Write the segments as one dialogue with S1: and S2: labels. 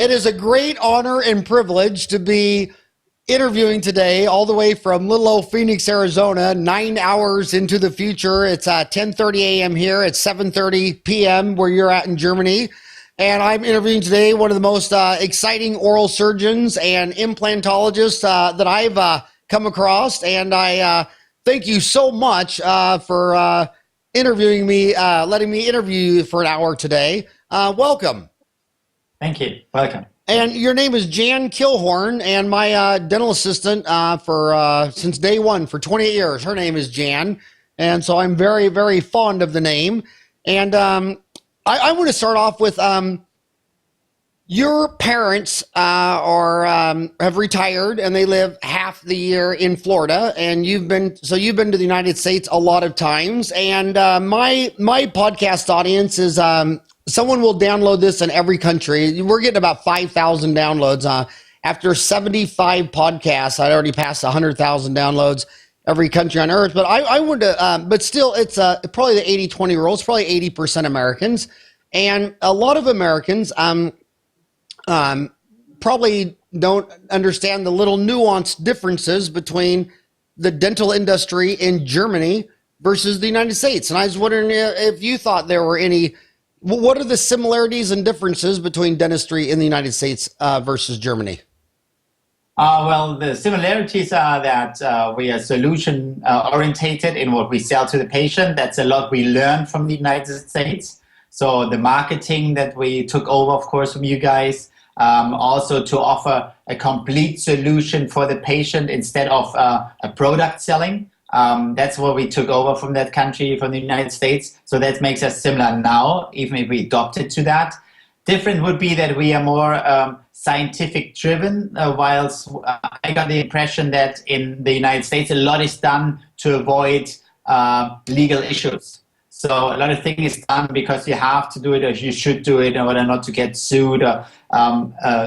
S1: It is a great honor and privilege to be interviewing today all the way from little old Phoenix, Arizona, 9 hours into the future. It's 10:30 a.m. here. It's 7:30 p.m. where you're at in Germany. And I'm interviewing today one of the most exciting oral surgeons and implantologists that I've come across. And I thank you so much for interviewing me, letting me interview you for an hour today. Welcome.
S2: Thank you. Welcome.
S1: And your name is Jan Kielhorn, and my dental assistant for since day one for 28 years. Her name is Jan, and so I'm very, very fond of the name. And I want to start off with your parents have retired, and they live half the year in Florida, and you've been to the United States a lot of times. And my podcast audience is someone will download this in every country. We're getting about 5,000 downloads. After 75 podcasts, I'd already passed 100,000 downloads every country on earth. But I would, but still, it's probably the 80-20 rule. It's probably 80% Americans. And a lot of Americans probably don't understand the little nuanced differences between the dental industry in Germany versus the United States. And I was wondering if you thought there were any. What are the similarities and differences between dentistry in the United States versus Germany?
S2: Well, the similarities are that we are solution orientated in what we sell to the patient. That's a lot we learn from the United States. So the marketing that we took over, of course, from you guys, also to offer a complete solution for the patient instead of a product selling. That's what we took over from that country, from the United States. So that makes us similar now, even if we adopted to that. Different would be that we are more scientific driven, whilst I got the impression that in the United States, a lot is done to avoid legal issues. So a lot of things is done because you have to do it or you should do it in order not to get sued. Or,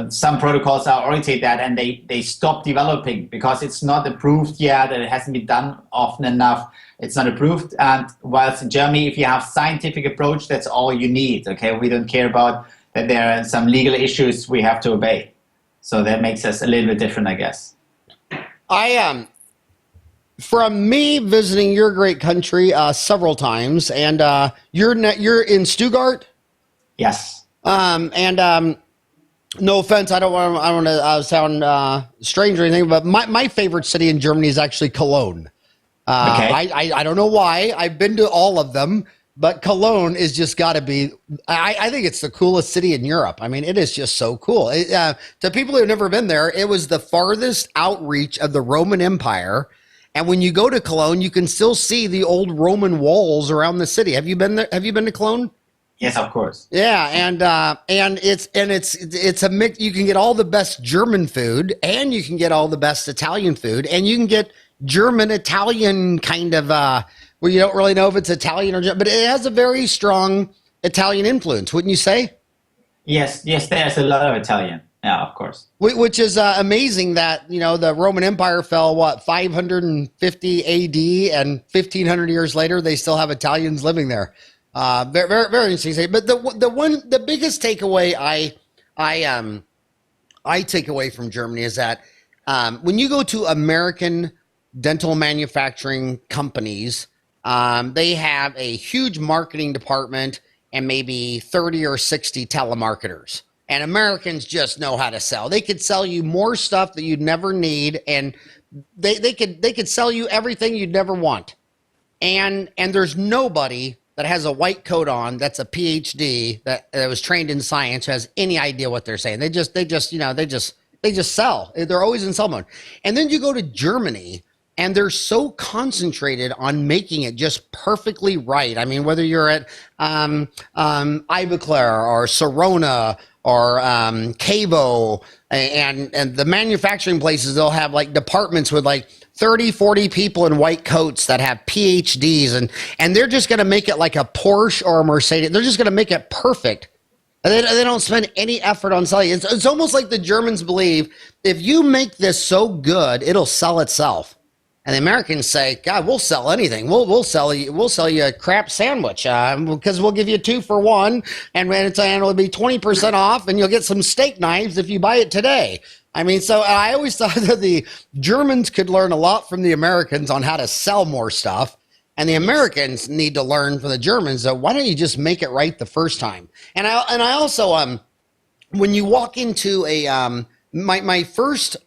S2: some protocols are oriented that and they stop developing because it's not approved yet and it hasn't been done often enough. It's not approved. And whilst in Germany, if you have scientific approach, that's all you need. Okay, we don't care about that there are some legal issues we have to obey. So that makes us a little bit different, I guess.
S1: From me visiting your great country several times, and you're in Stuttgart.
S2: Yes.
S1: No offense, I don't want to sound strange or anything, but my favorite city in Germany is actually Cologne.
S2: Okay.
S1: I don't know why. I've been to all of them, but Cologne is just got to be. I think it's the coolest city in Europe. I mean, it is just so cool. To people who have never been there, it was the farthest outreach of the Roman Empire. And when you go to Cologne, you can still see the old Roman walls around the city. Have you been there? Have you been to Cologne?
S2: Yes, of course.
S1: Yeah, and it's a mix. You can get all the best German food, and you can get all the best Italian food, and you can get German Italian kind of where you don't really know if it's Italian or German, but it has a very strong Italian influence, wouldn't you say?
S2: Yes, there's a lot of Italian. Yeah, of course.
S1: Which is amazing that, the Roman Empire fell, 550 AD, and 1,500 years later, they still have Italians living there. Very, very, very interesting. But the biggest takeaway I take away from Germany is that when you go to American dental manufacturing companies, they have a huge marketing department and maybe 30 or 60 telemarketers. And Americans just know how to sell. They could sell you more stuff that you'd never need, and they could sell you everything you'd never want. And there's nobody that has a white coat on that's a PhD that was trained in science who has any idea what they're saying. They just sell. They're always in sell mode. And then you go to Germany, and they're so concentrated on making it just perfectly right. I mean, whether you're at Ivoclar or Sorona or Cavo and the manufacturing places, they'll have like departments with like 30, 40 people in white coats that have PhDs, and they're just going to make it like a Porsche or a Mercedes. They're just going to make it perfect. They don't spend any effort on selling. It's almost like the Germans believe if you make this so good, it'll sell itself. And the Americans say, God, we'll sell anything. We'll sell you a crap sandwich because we'll give you 2 for 1, and it'll be 20% off, and you'll get some steak knives if you buy it today. I mean, so I always thought that the Germans could learn a lot from the Americans on how to sell more stuff, and the Americans need to learn from the Germans. So why don't you just make it right the first time? And I also when you walk into a my first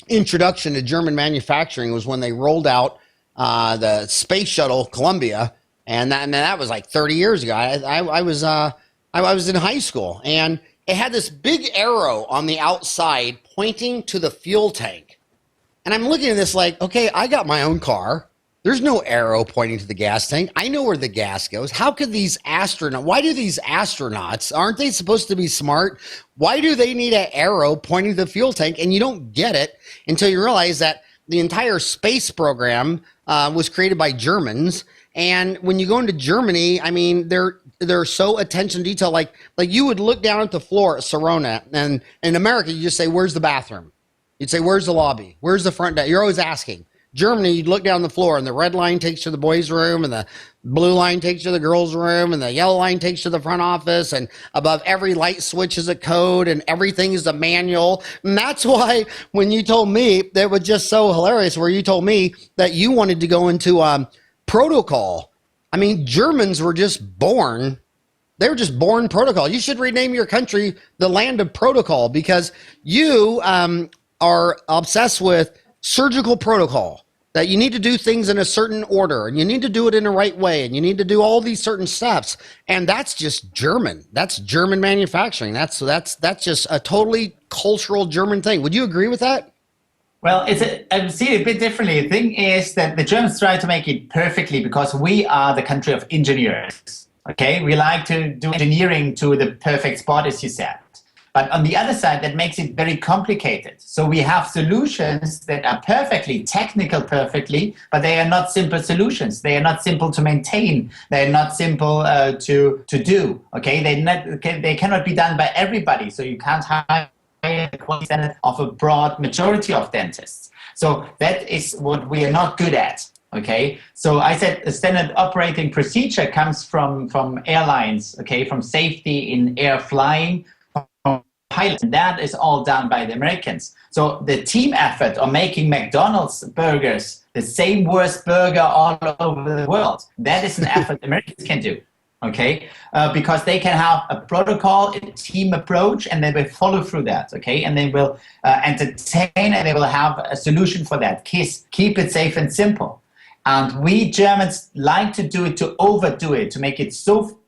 S1: introduction to German manufacturing was when they rolled out the space shuttle Columbia, and that was like 30 years ago. I was in high school, and it had this big arrow on the outside pointing to the fuel tank. And I'm looking at this like, okay, I got my own car. There's no arrow pointing to the gas tank. I know where the gas goes. How could why do these astronauts, aren't they supposed to be smart? Why do they need an arrow pointing to the fuel tank? And you don't get it until you realize that the entire space program was created by Germans. And when you go into Germany, I mean, they're so attention to detail. Like you would look down at the floor at Sorona, and in America, you just say, where's the bathroom? You'd say, where's the lobby? Where's the front desk? You're always asking. Germany, you'd look down the floor, and the red line takes you to the boys' room, and the blue line takes you to the girls' room, and the yellow line takes you to the front office, and above every light switch is a code, and everything is a manual. And that's why when you told me, that was just so hilarious, where you told me that you wanted to go into protocol. I mean, Germans were just born. They were just born protocol. You should rename your country the land of protocol, because you are obsessed with surgical protocol, that you need to do things in a certain order, and you need to do it in the right way, and you need to do all these certain steps. And that's just German. That's German manufacturing. That's just a totally cultural German thing. Would you agree with that?
S2: Well, I see it a bit differently. The thing is that the Germans try to make it perfectly because we are the country of engineers. Okay, we like to do engineering to the perfect spot, as you said. But on the other side, that makes it very complicated. So we have solutions that are technical perfectly, but they are not simple solutions. They are not simple to maintain. They are not simple to do. Okay, they cannot be done by everybody. So you can't hire the quality standard of a broad majority of dentists. So that is what we are not good at. Okay, so I said the standard operating procedure comes from airlines. Okay, from safety in air flying. Pilots. And that is all done by the Americans. So the team effort of making McDonald's burgers, the same worst burger all over the world, that is an effort Americans can do. Okay, because they can have a protocol, a team approach, and they will follow through that. Okay, and they will entertain, and they will have a solution for that. Keep it safe and simple. And we Germans like to do it, to overdo it, to make it so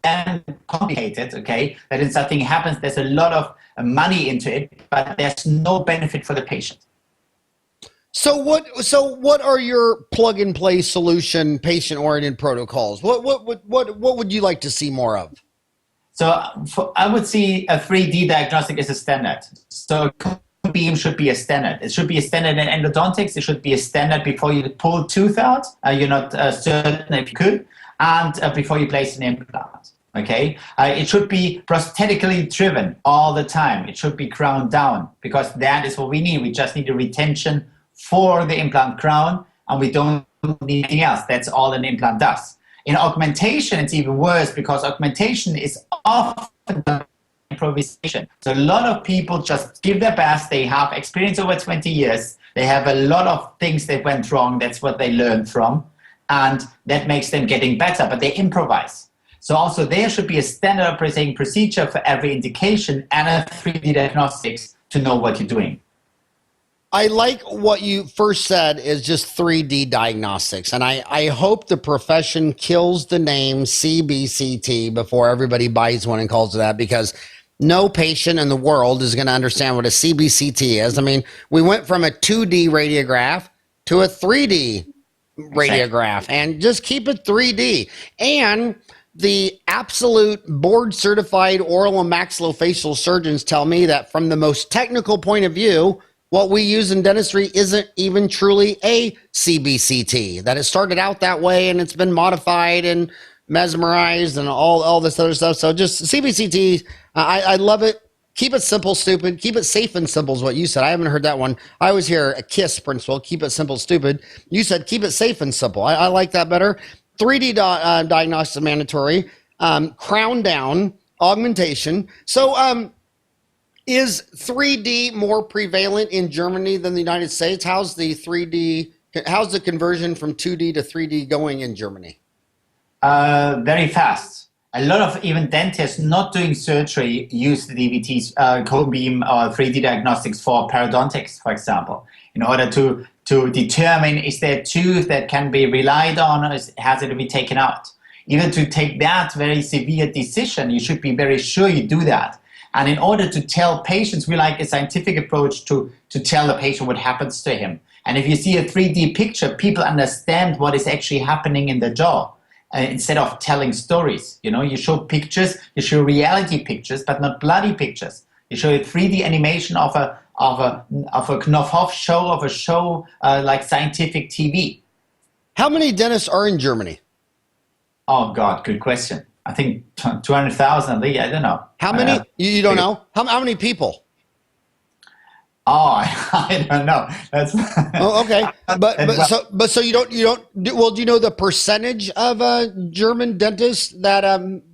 S2: then complicated, okay, that if something happens, there's a lot of money into it, but there's no benefit for the patient.
S1: So what are your plug and play solution patient oriented protocols? What would you like to see more of?
S2: So I would see a 3D diagnostic as a standard. So beam should be a standard. It should be a standard in endodontics. It should be a standard before you pull a tooth out. You're not certain if you could. And before you place an implant, okay? It should be prosthetically driven all the time. It should be crown down, because that is what we need. We just need a retention for the implant crown, and we don't need anything else. That's all an implant does. In augmentation, it's even worse, because augmentation is often improvisation. So a lot of people just give their best. They have experience over 20 years. They have a lot of things that went wrong. That's what they learned from. And that makes them getting better, but they improvise. So also there should be a standard operating procedure for every indication and a 3D diagnostics to know what you're doing.
S1: I like what you first said is just 3D diagnostics. And I hope the profession kills the name CBCT before everybody buys one and calls it that, because no patient in the world is going to understand what a CBCT is. I mean, we went from a 2D radiograph to a 3D radiograph, and just keep it 3D. And the absolute board certified oral and maxillofacial surgeons tell me that from the most technical point of view, what we use in dentistry isn't even truly a CBCT, that it started out that way and it's been modified and mesmerized and all this other stuff. So just CBCT, I love it. Keep it simple, stupid. Keep it safe and simple is what you said. I haven't heard that one. I always hear a KISS principle. Keep it simple, stupid. You said keep it safe and simple. I like that better. 3D diagnostics is mandatory. Crown down, augmentation. So is 3D more prevalent in Germany than the United States? How's the conversion from 2D to 3D going in Germany?
S2: Very fast. A lot of even dentists not doing surgery use the DVTs, cone beam or 3D diagnostics for parodontics, for example, in order to determine is there a tooth that can be relied on or has it to be taken out. Even to take that very severe decision, you should be very sure you do that. And in order to tell patients, we like a scientific approach to tell the patient what happens to him. And if you see a 3D picture, people understand what is actually happening in the jaw. Instead of telling stories, you show pictures, you show reality pictures, but not bloody pictures. You show a 3D animation of a Knopfhoff show, of a show like scientific TV.
S1: How many dentists are in Germany?
S2: Oh God, good question. I think 200,000. I don't know.
S1: How many? You don't know? How many people?
S2: Oh, I don't know. That's
S1: oh, okay. But so you don't. Well, do you know the percentage of German dentists that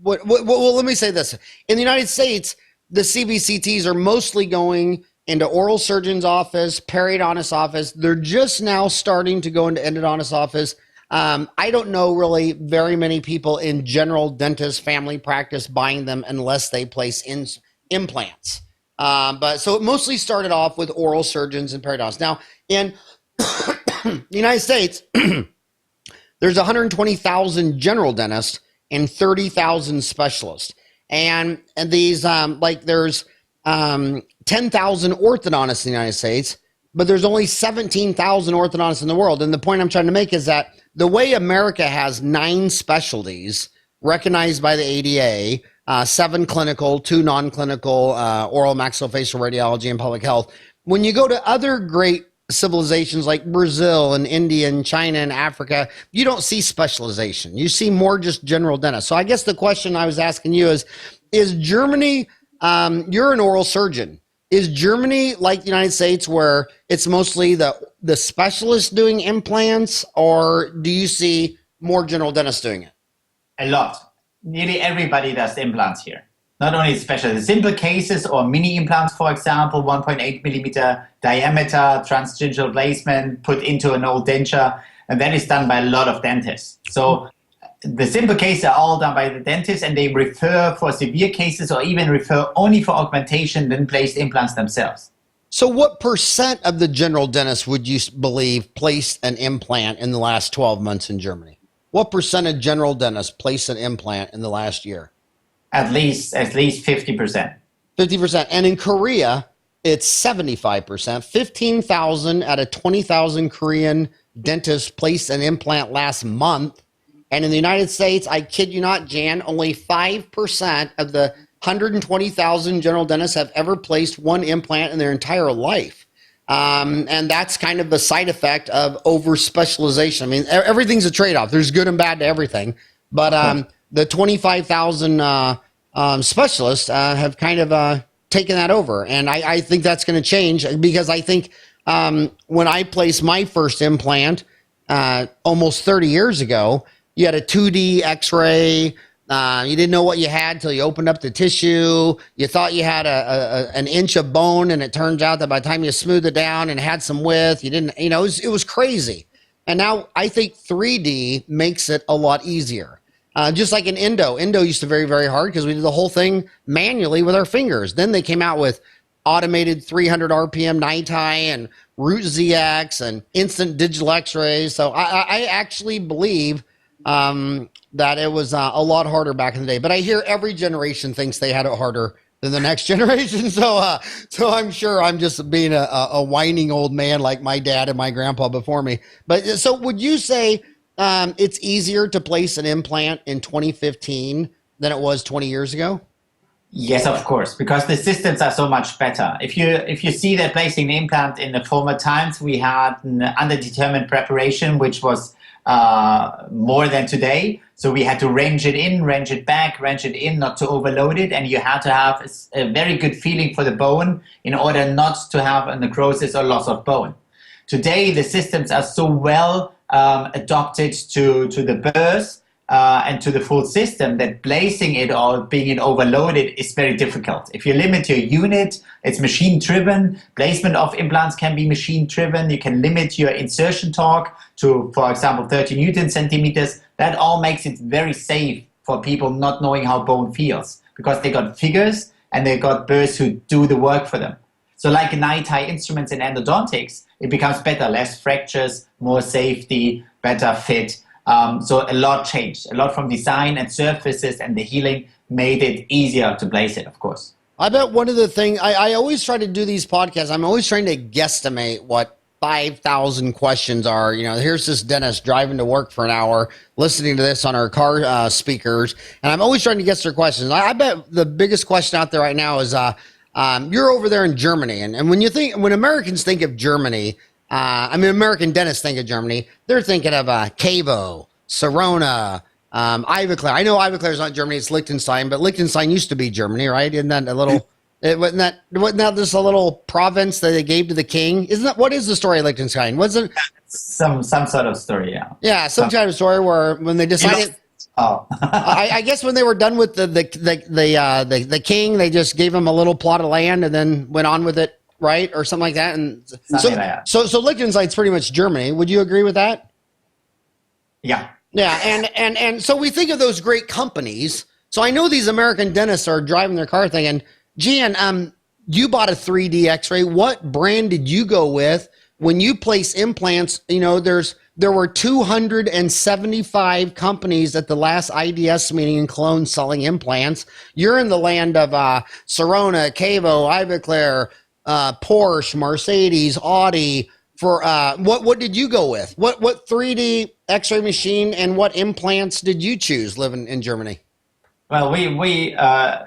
S1: well, let me say this: in the United States, the CBCTs are mostly going into oral surgeon's office, periodontist office. They're just now starting to go into endodontist office. I don't know really very many people in general dentist family practice buying them unless they place implants. But so it mostly started off with oral surgeons and periodontists. Now, in the United States, there's 120,000 general dentists and 30,000 specialists. And these, there's 10,000 orthodontists in the United States, but there's only 17,000 orthodontists in the world. And the point I'm trying to make is that the way America has 9 specialties recognized by the ADA, 7 clinical, 2 non-clinical, oral maxillofacial radiology and public health. When you go to other great civilizations like Brazil and India and China and Africa, you don't see specialization. You see more just general dentists. So I guess the question I was asking you is Germany, you're an oral surgeon. Is Germany like the United States where it's mostly the specialists doing implants, or do you see more general dentists doing it?
S2: A lot. Nearly everybody does implants here. Not only special, the simple cases or mini implants, for example, 1.8 millimeter diameter, transgingival placement, put into an old denture, and that is done by a lot of dentists. So the simple cases are all done by the dentists, and they refer for severe cases or even refer only for augmentation, then place implants themselves.
S1: So what percent of the general dentists would you believe placed an implant in the last 12 months in Germany? What percent of general dentists placed an implant in the last year?
S2: At least 50%.
S1: 50%. And in Korea, it's 75%. 15,000 out of 20,000 Korean dentists placed an implant last month. And in the United States, I kid you not, Jan, only 5% of the 120,000 general dentists have ever placed one implant in their entire life. And that's kind of the side effect of over specialization. I mean, everything's a trade-off. There's good and bad to everything. But the 25,000 specialists have kind of taken that over. And I think that's going to change because I think when I placed my first implant almost 30 years ago, you had a 2D x-ray. You didn't know what you had till you opened up the tissue. You thought you had an inch of bone, and it turns out that by the time you smoothed it down and had some width, you didn't, it was crazy. And now I think 3D makes it a lot easier. Just like in endo used to be very, very hard because we did the whole thing manually with our fingers. Then they came out with automated 300 RPM NiTi and Root ZX and instant digital x-rays. So I actually believe that it was a lot harder back in the day. But I hear every generation thinks they had it harder than the next generation. So I'm sure I'm just being a whining old man like my dad and my grandpa before me. But so would you say it's easier to place an implant in 2015 than it was 20 years ago?
S2: Yes, of course, because the systems are so much better. If you see that placing the implant in the former times, we had an underdetermined preparation, which was more than today. So we had to range it in, range it back, range it in, not to overload it, and you had to have a very good feeling for the bone in order not to have a necrosis or loss of bone. Today, the systems are so well adopted to the birth and to the full system that placing it or being it overloaded is very difficult. If you limit your unit, it's machine driven. Placement of implants can be machine driven. You can limit your insertion torque to, for example, 30 Newton centimeters. That all makes it very safe for people not knowing how bone feels, because they got figures and they got births who do the work for them. So like night-high instruments in endodontics, it becomes better, less fractures, more safety, better fit. So a lot changed, a lot from design and surfaces, and the healing made it easier to place it, of course.
S1: I bet one of the things, I always try to do these podcasts, I'm always trying to guesstimate what 5,000 questions are. You know, here's this dentist driving to work for an hour, listening to this on our car speakers, and I'm always trying to guess their questions. I bet the biggest question out there right now is, you're over there in Germany, and when Americans think of Germany, American dentists think of Germany, they're thinking of Cavo, Sirona, Ivoclar. I know Ivoclar's not Germany, it's Liechtenstein, but Liechtenstein used to be Germany, right? Isn't that a little, wasn't that just a little province that they gave to the king? What is the story of Liechtenstein? Wasn't
S2: some sort of story, yeah.
S1: Yeah, some kind of story where when they decided, I guess when they were done with the king, they just gave him a little plot of land and then went on with it, right, or something like that. And so Liechtenstein's pretty much Germany. Would you agree with that?
S2: Yeah.
S1: Yeah, and so we think of those great companies. So I know these American dentists are driving their car thinking, Jan, you bought a 3D X-ray. What brand did you go with when you place implants? You know, there were 275 companies at the last IDS meeting in Cologne selling implants. You're in the land of Sirona, Cavo, Ivoclar, Porsche, Mercedes, Audi. For what did you go with? What 3D X-ray machine and what implants did you choose living in Germany?
S2: Well, we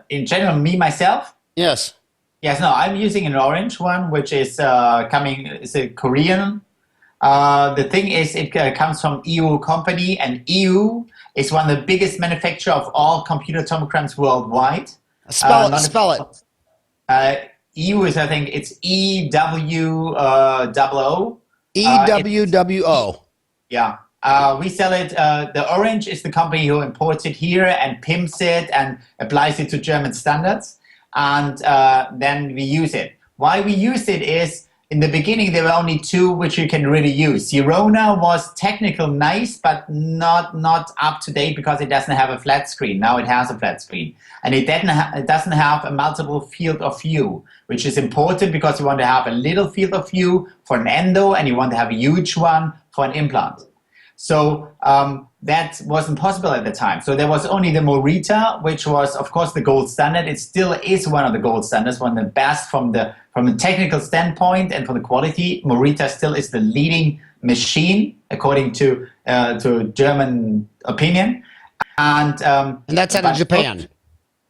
S2: in general, me myself.
S1: Yes.
S2: Yes. No, I'm using an orange one, which is it's a Korean. The thing is, it comes from EU company, and EU is one of the biggest manufacturer of all computer tomograms worldwide.
S1: Spell it.
S2: EU is, I think, it's EWO.
S1: EWWO.
S2: Yeah. We sell it. The Orange is the company who imports it here and pimps it and applies it to German standards. And then we use it. Why we use it is, in the beginning, there were only two which you can really use. Sirona was technical nice, but not up to date because it doesn't have a flat screen. Now it has a flat screen. And it doesn't have a multiple field of view, which is important because you want to have a little field of view for an endo and you want to have a huge one for an implant. So that wasn't possible at the time. So there was only the Morita, which was, of course, the gold standard. It still is one of the gold standards, one of the best from a technical standpoint and from the quality. Morita still is the leading machine, according to German opinion. And
S1: that's out of Japan.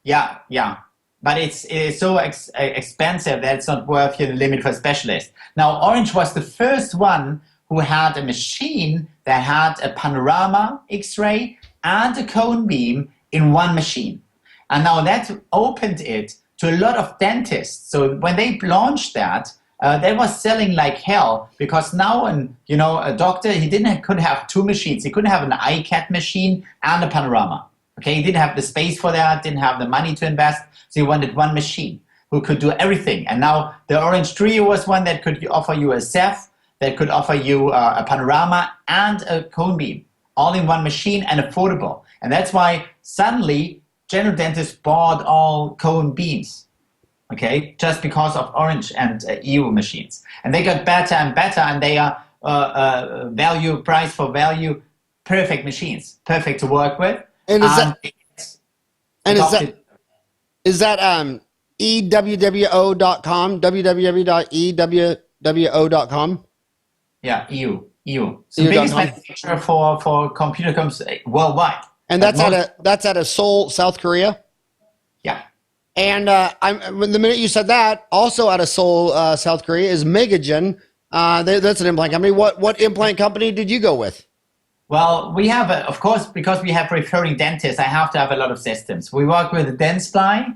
S2: Yeah. But it's so expensive that it's not worth the limit for a specialist. Now, Orange was the first one who had a machine that had a panorama X-ray and a cone beam in one machine. And now that opened it to a lot of dentists. So when they launched that, they were selling like hell, because now a doctor, he couldn't have two machines. He couldn't have an iCAD machine and a panorama. Okay, he didn't have the space for that, didn't have the money to invest. So he wanted one machine who could do everything. And now the Orange Trio was one that could offer you a Ceph, that could offer you a panorama and a cone beam, all in one machine and affordable. And that's why suddenly general dentists bought all cone beams, okay, just because of Orange and EU machines. And they got better and better, and they are value, price for value, perfect machines, perfect to work with.
S1: And is that EWWO.com, www.ewwo.com?
S2: Yeah, EU. So biggest manufacturer for computer comms worldwide.
S1: And that's out of Seoul, South Korea?
S2: Yeah.
S1: And the minute you said that, also out of Seoul, South Korea, is Megagen. That's an implant company. What implant company did you go with?
S2: Well, we have, of course, because we have referring dentists, I have to have a lot of systems. We work with Dentistry.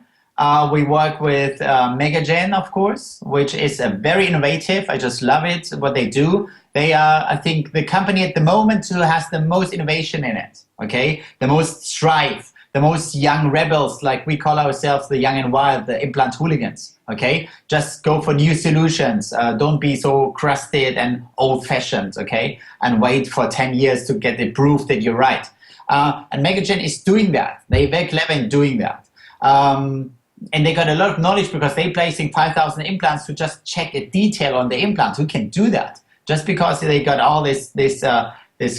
S2: We work with Megagen, of course, which is a very innovative. I just love it, what they do. They are, I think, the company at the moment who has the most innovation in it, okay? The most strive, the most young rebels, like we call ourselves, the young and wild, the implant hooligans, okay? Just go for new solutions. Don't be so crusted and old-fashioned, okay? And wait for 10 years to get the proof that you're right. And Megagen is doing that. They're very clever in doing that. And they got a lot of knowledge because they're placing 5,000 implants to just check a detail on the implant. Who can do that? Just because they got all these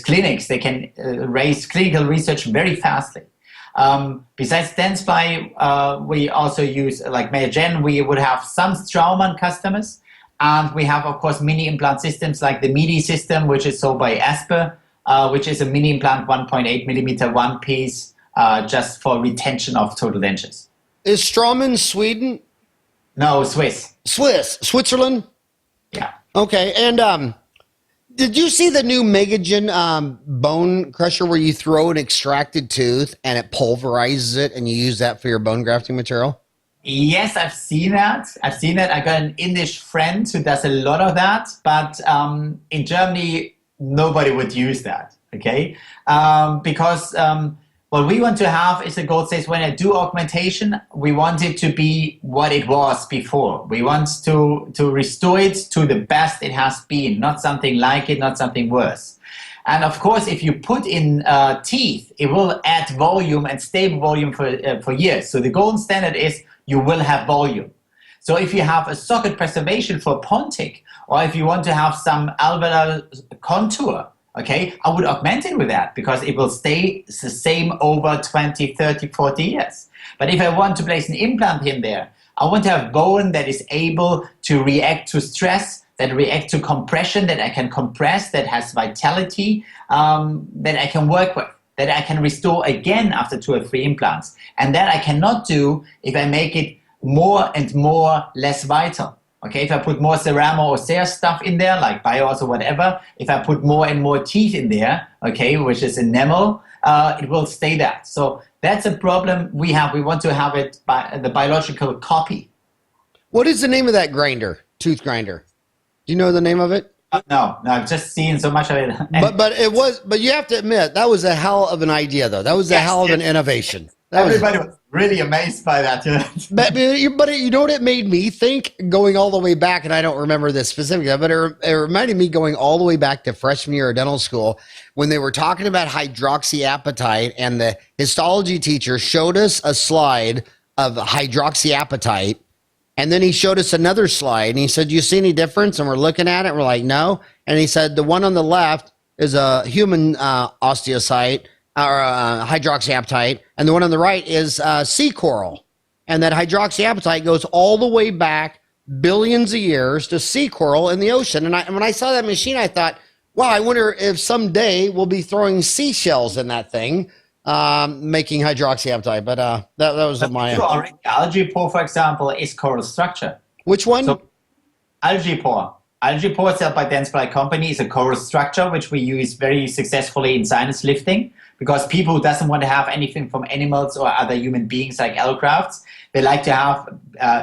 S2: clinics, they can raise clinical research very fastly. Besides Dentsply, we also use, like Megagen, we would have some Straumann customers. And we have, of course, mini implant systems like the MIDI system, which is sold by Asper, which is a mini implant 1.8 millimeter one piece, just for retention of total dentures.
S1: Is Straumann Sweden?
S2: No, Swiss.
S1: Switzerland?
S2: Yeah.
S1: Okay, and did you see the new Megagen bone crusher where you throw an extracted tooth and it pulverizes it and you use that for your bone grafting material?
S2: Yes, I've seen that. I got an Indian friend who does a lot of that, but in Germany, nobody would use that, okay? Because what we want to have is the goal says when I do augmentation, we want it to be what it was before. We want to restore it to the best it has been, not something like it, not something worse. And of course, if you put in teeth, it will add volume and stable volume for years. So the golden standard is you will have volume. So if you have a socket preservation for Pontic, or if you want to have some alveolar contour, okay, I would augment it with that because it will stay the same over 20, 30, 40 years. But if I want to place an implant in there, I want to have bone that is able to react to stress, that react to compression, that I can compress, that has vitality, that I can work with, that I can restore again after 2 or 3 implants. And that I cannot do if I make it more and more less vital. Okay, if I put more ceramo or CER stuff in there, like BIOS or whatever, if I put more and more teeth in there, okay, which is enamel, it will stay that. So that's a problem we have. We want to have it by the biological copy.
S1: What is the name of that grinder, tooth grinder? Do you know the name of it?
S2: No, I've just seen so much of it.
S1: But you have to admit, that was a hell of an idea, though. That was a hell of an innovation.
S2: Everybody was really amazed by that.
S1: But you know what it made me think, going all the way back, and I don't remember this specifically, but it reminded me going all the way back to freshman year of dental school when they were talking about hydroxyapatite, and the histology teacher showed us a slide of hydroxyapatite, and then he showed us another slide, and he said, "Do you see any difference?" And we're looking at it, and we're like, "No." And he said, "The one on the left is a human osteocyte, or hydroxyapatite, and the one on the right is sea coral. And that hydroxyapatite goes all the way back billions of years to sea coral in the ocean." And when I saw that machine, I thought, wow, I wonder if someday we'll be throwing seashells in that thing, making hydroxyapatite. But that was my...
S2: Algae pore, for example, is coral structure.
S1: Which one?
S2: So, algae pore. Algae pore, sold by Dentsply Company, is a coral structure which we use very successfully in sinus lifting, because people who doesn't want to have anything from animals or other human beings like allografts, they like to have,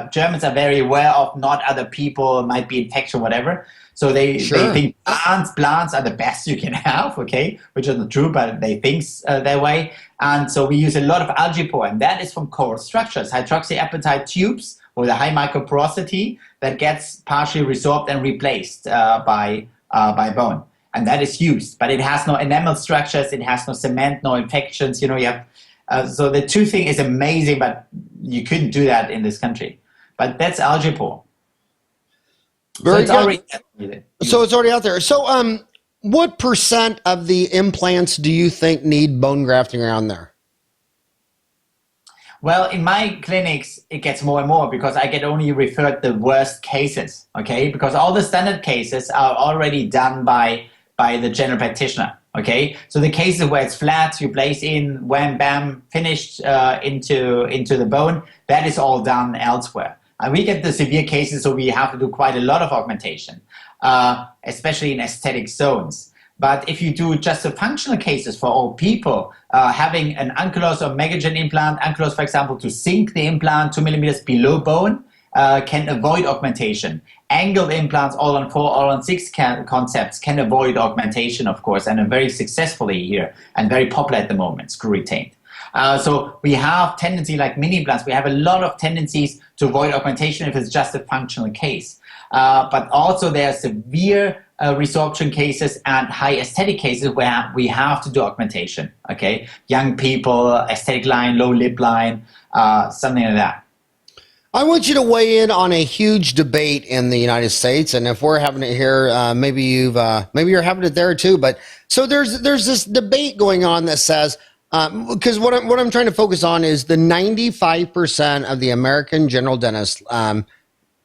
S2: Germans are very aware of not other people, might be infection, whatever. So they think plants are the best you can have, okay, which is not true, but they think that way. And so we use a lot of algae pore, and that is from coral structures, hydroxyapatite tubes with a high microporosity that gets partially resorbed and replaced by bone. And that is used, but it has no enamel structures, it has no cement, no infections, you have, so the two thing is amazing, but you couldn't do that in this country. But that's algae pore. So it's
S1: already out there. So what % of the implants do you think need bone grafting around there?
S2: Well, in my clinics, it gets more and more because I get only referred the worst cases, okay? Because all the standard cases are already done by the general practitioner, Okay, so the cases where it's flat, you place in, wham, bam, finished into the bone, that is all done elsewhere. And we get the severe cases, so we have to do quite a lot of augmentation, especially in aesthetic zones. But if you do just the functional cases for all people, having an ankylosed or megagen implant, ankylosed, for example, to sink the implant 2 millimeters below bone, can avoid augmentation. Angled implants, all on 4, all on 6 concepts can avoid augmentation, of course, and are very successfully here and very popular at the moment, screw retained. So we have tendency, like mini implants, we have a lot of tendencies to avoid augmentation if it's just a functional case. But also there are severe resorption cases and high aesthetic cases where we have to do augmentation, okay? Young people, aesthetic line, low lip line, something like that.
S1: I want you to weigh in on a huge debate in the United States, and if we're having it here, maybe you're having it there too. But so there's this debate going on that says, because what I'm trying to focus on is the 95% of the American general dentists,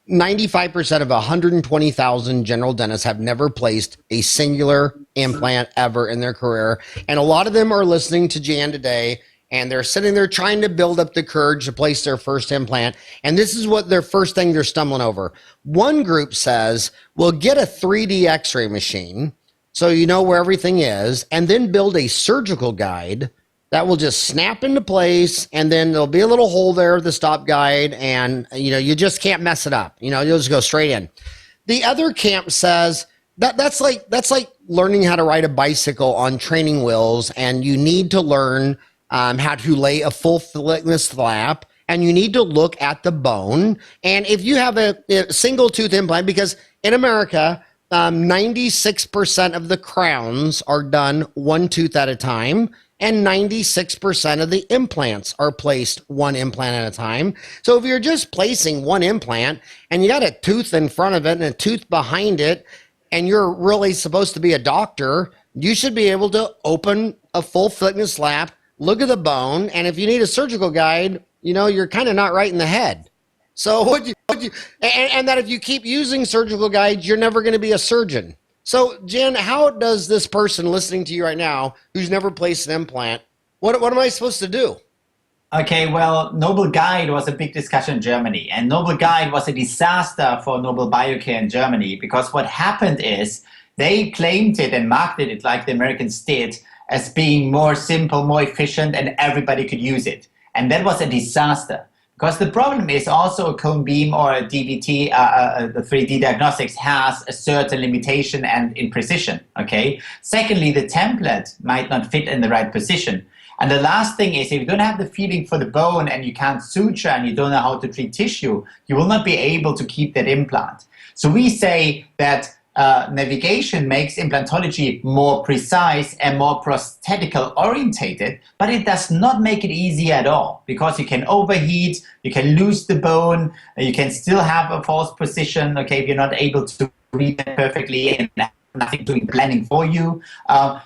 S1: 95% of 120,000 general dentists have never placed a singular implant ever in their career, and a lot of them are listening to Jan today. And they're sitting there trying to build up the courage to place their first implant. And this is what their first thing they're stumbling over. One group says, well, get a 3D x-ray machine so you know where everything is, and then build a surgical guide that will just snap into place, and then there'll be a little hole there with the stop guide, and you just can't mess it up. You'll just go straight in. The other camp says that's like learning how to ride a bicycle on training wheels, and you need to learn how to lay a full thickness flap, and you need to look at the bone. And if you have a single tooth implant, because in America, 96% of the crowns are done one tooth at a time, and 96% of the implants are placed one implant at a time. So if you're just placing one implant and you got a tooth in front of it and a tooth behind it, and you're really supposed to be a doctor, you should be able to open a full thickness flap, look at the bone, and if you need a surgical guide, you're kind of not right in the head. So and that if you keep using surgical guides, you're never going to be a surgeon. So Jen, how does this person listening to you right now, who's never placed an implant, what am I supposed to do?
S2: Okay, well, Noble Guide was a big discussion in Germany, and Noble Guide was a disaster for Noble Biocare in Germany, because what happened is they claimed it and marketed it like the Americans did, as being more simple, more efficient, and everybody could use it. And that was a disaster. Because the problem is also a cone beam or a DVT, the 3D diagnostics has a certain limitation and in precision, okay? Secondly, the template might not fit in the right position. And the last thing is, if you don't have the feeling for the bone and you can't suture and you don't know how to treat tissue, you will not be able to keep that implant. So we say that navigation makes implantology more precise and more prosthetical orientated, but it does not make it easy at all, because you can overheat, you can lose the bone, you can still have a false position, okay, if you're not able to read it perfectly and nothing doing planning for you.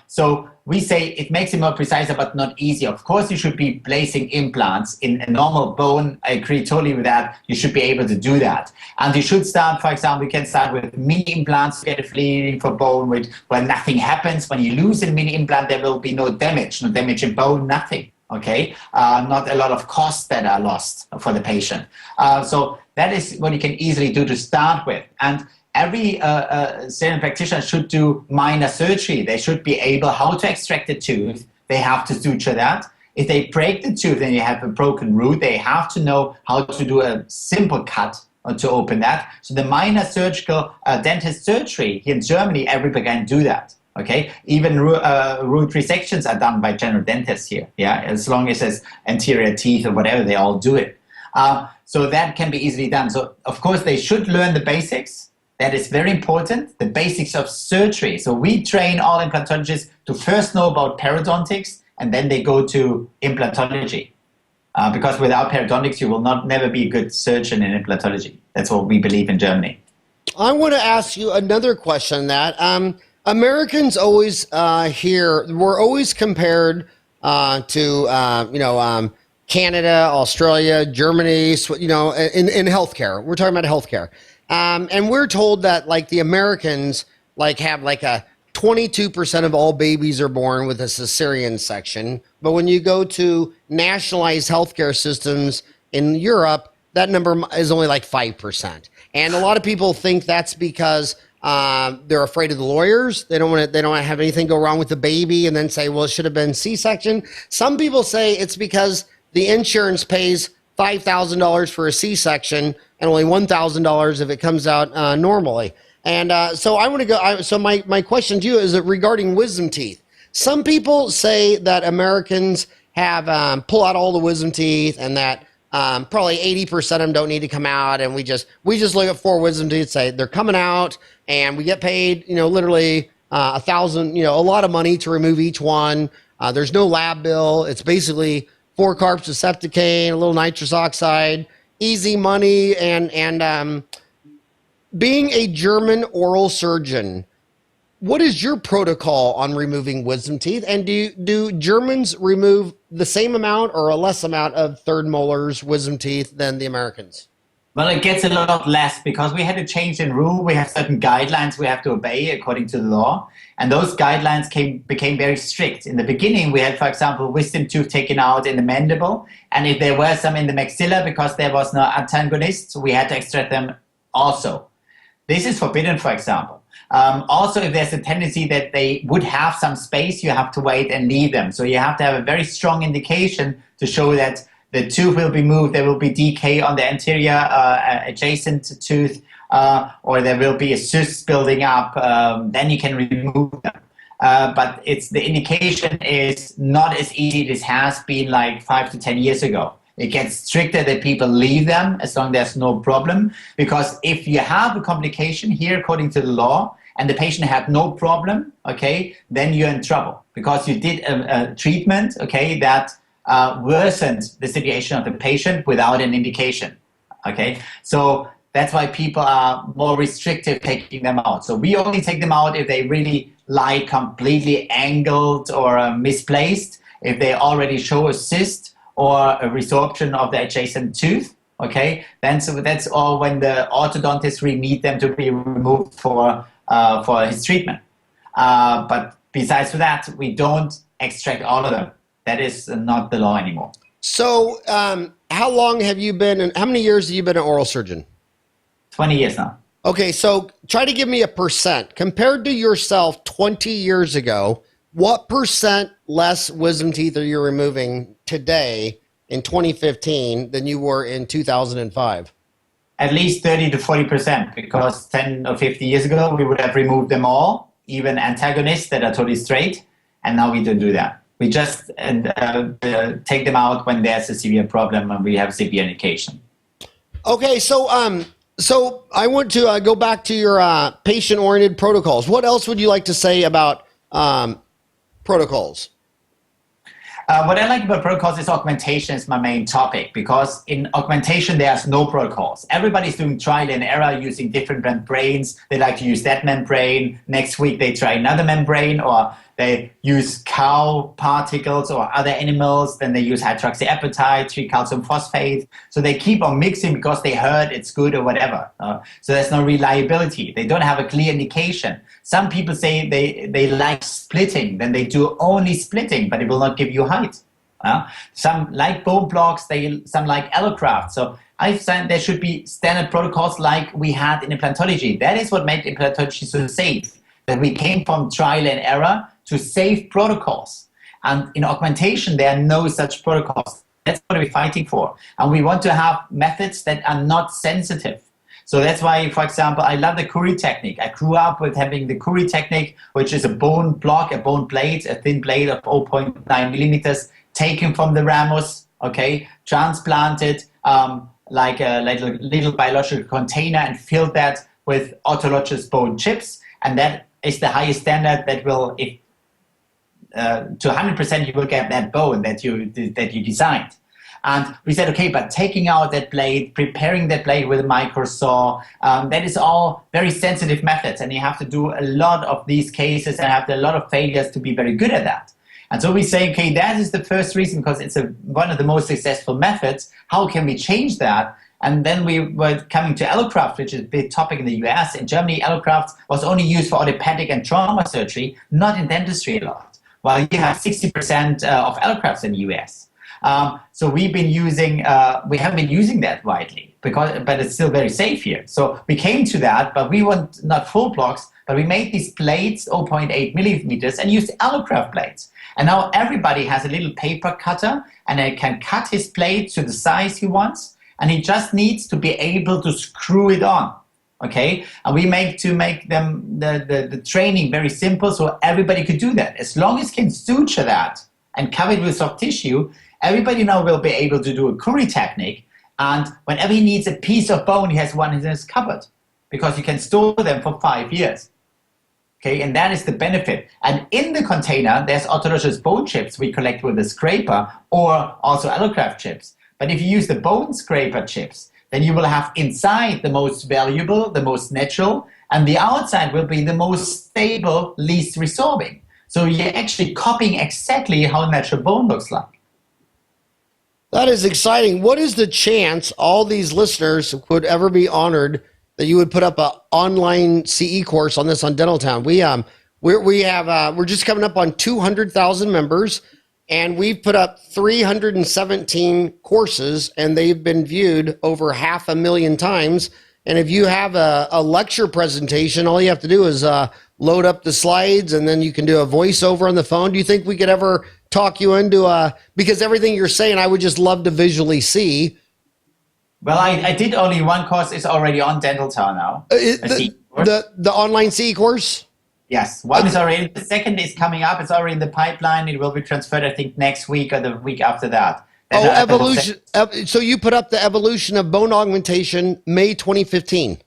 S2: So we say it makes it more precise, but not easy. Of course, you should be placing implants in a normal bone. I agree totally with that. You should be able to do that. And you should start, for example, you can start with mini implants to get a feeling for bone where nothing happens. When you lose a mini implant, there will be no damage in bone, nothing. Okay, not a lot of costs that are lost for the patient. So that is what you can easily do to start with. And every surgeon practitioner should do minor surgery. They should be able how to extract the tooth. They have to suture that. If they break the tooth and you have a broken root, they have to know how to do a simple cut to open that. So the minor surgical dentist surgery here in Germany, everybody can do that. Okay, even root resections are done by general dentists here. Yeah, as long as it's anterior teeth or whatever, they all do it. So that can be easily done. So of course they should learn the basics. That is very important, the basics of surgery. So we train all implantologists to first know about parodontics, and then they go to implantology. Because without parodontics, you will never be a good surgeon in implantology. That's what we believe in Germany.
S1: I want to ask you another question that Americans always we're always compared to, Canada, Australia, Germany, in healthcare. We're talking about healthcare. And we're told that like the Americans like have like a 22% of all babies are born with a cesarean section. But when you go to nationalized healthcare systems in Europe, that number is only like 5%. And a lot of people think that's because they're afraid of the lawyers. They don't want to have anything go wrong with the baby and then say, well, it should have been C-section. Some people say it's because the insurance pays $5,000 for a C-section and only $1,000 if it comes out normally. And so I want to go. So my question to you is regarding wisdom teeth. Some people say that Americans have pull out all the wisdom teeth, and that probably 80% of them don't need to come out. And we just look at 4 wisdom teeth, say they're coming out, and we get paid, literally $1,000, a lot of money to remove each one. There's no lab bill. It's basically 4 carps of septicane, a little nitrous oxide, easy money, and being a German oral surgeon, what is your protocol on removing wisdom teeth? And do Germans remove the same amount or a less amount of third molars, wisdom teeth than the Americans?
S2: Well, it gets a lot less because we had to change in rule. We have certain guidelines we have to obey according to the law. And those guidelines became very strict. In the beginning, we had, for example, wisdom tooth taken out in the mandible. And if there were some in the maxilla, because there was no antagonist, we had to extract them also. This is forbidden, for example. Also, if there's a tendency that they would have some space, you have to wait and leave them. So you have to have a very strong indication to show that the tooth will be moved, there will be decay on the anterior adjacent tooth, or there will be a cyst building up, then you can remove them. But the indication is not as easy as it has been like 5 to 10 years ago. It gets stricter that people leave them as long as there's no problem. Because if you have a complication here according to the law and the patient had no problem, okay, then you're in trouble because you did a treatment, okay, that worsened the situation of the patient without an indication, okay? So that's why people are more restrictive taking them out. So we only take them out if they really lie completely angled or misplaced, if they already show a cyst or a resorption of the adjacent tooth, okay? Then so that's all when the orthodontist will need them to be removed for his treatment. But besides that, we don't extract all of them. That is not the law anymore.
S1: So how long have you been, and how many years have you been an oral surgeon?
S2: 20 years now.
S1: Okay, so try to give me a percent. Compared to yourself 20 years ago, what percent less wisdom teeth are you removing today in 2015 than you were in 2005?
S2: At least 30 to 40%, because 10 or 50 years ago, we would have removed them all, even antagonists that are totally straight, and now we don't do that. We just take them out when there's a severe problem and we have severe indication.
S1: Okay, so I want to go back to your patient-oriented protocols. What else would you like to say about protocols?
S2: What I like about protocols is augmentation is my main topic, because in augmentation there's no protocols. Everybody's doing trial and error using different membranes. They like to use that membrane. Next week they try another membrane, or they use cow particles or other animals. Then they use hydroxyapatite, 3-calcium phosphate. So they keep on mixing because they heard it's good or whatever. So there's no reliability. They don't have a clear indication. Some people say they like splitting, then they do only splitting, but it will not give you height. Some like bone blocks, some like allograft. So I find there should be standard protocols like we had in implantology. That is what made implantology so safe, that we came from trial and error to safe protocols. And in augmentation, there are no such protocols. That's what we're fighting for. And we want to have methods that are not sensitive. So that's why, for example, I love the Curie technique. I grew up with having the Curie technique, which is a bone block, a bone blade, a thin blade of 0.9 millimeters, taken from the ramus, okay, transplanted like a little biological container and filled that with autologous bone chips. And that is the highest standard that will, if to 100% you will get that bone that you designed. And we said, okay, but taking out that blade, preparing that blade with a micro saw, that is all very sensitive methods. And you have to do a lot of these cases and have a lot of failures to be very good at that. And so we say, okay, that is the first reason, because it's one of the most successful methods. How can we change that? And then we were coming to allograft, which is a big topic in the US. In Germany, allograft was only used for orthopedic and trauma surgery, not in dentistry a lot. While you have 60% of allografts in the US. So we've been using, we haven't been using that widely, but it's still very safe here. So we came to that, but we want not full blocks, but we made these plates 0.8 millimeters and used allograft plates. And now everybody has a little paper cutter and they can cut his plate to the size he wants. And he just needs to be able to screw it on. Okay, and we make them the training very simple so everybody could do that. As long as can suture that and cover it with soft tissue, everybody now will be able to do a curry technique. And whenever he needs a piece of bone, he has one in his cupboard because you can store them for 5 years. Okay, and that is the benefit. And in the container, there's autologous bone chips we collect with a scraper or also allograft chips. But if you use the bone scraper chips, then you will have inside the most valuable, the most natural, and the outside will be the most stable, least resorbing. So you're actually copying exactly how natural bone looks like.
S1: That is exciting. What is the chance all these listeners would ever be honored that you would put up an online CE course on this on Dental Town? We're just coming up on 200,000 members. And we've put up 317 courses, and they've been viewed over 500,000 times. And if you have a lecture presentation, all you have to do is load up the slides, and then you can do a voiceover on the phone. Do you think we could ever talk you into because everything you're saying, I would just love to visually see.
S2: Well, I did only one course. It's already on Dental Town now.
S1: The online CE course?
S2: Yes, one is already, the second is coming up. It's already in the pipeline. It will be transferred, I think, next week or the week after that.
S1: Evolution. So you put up the evolution of bone augmentation, May 2015.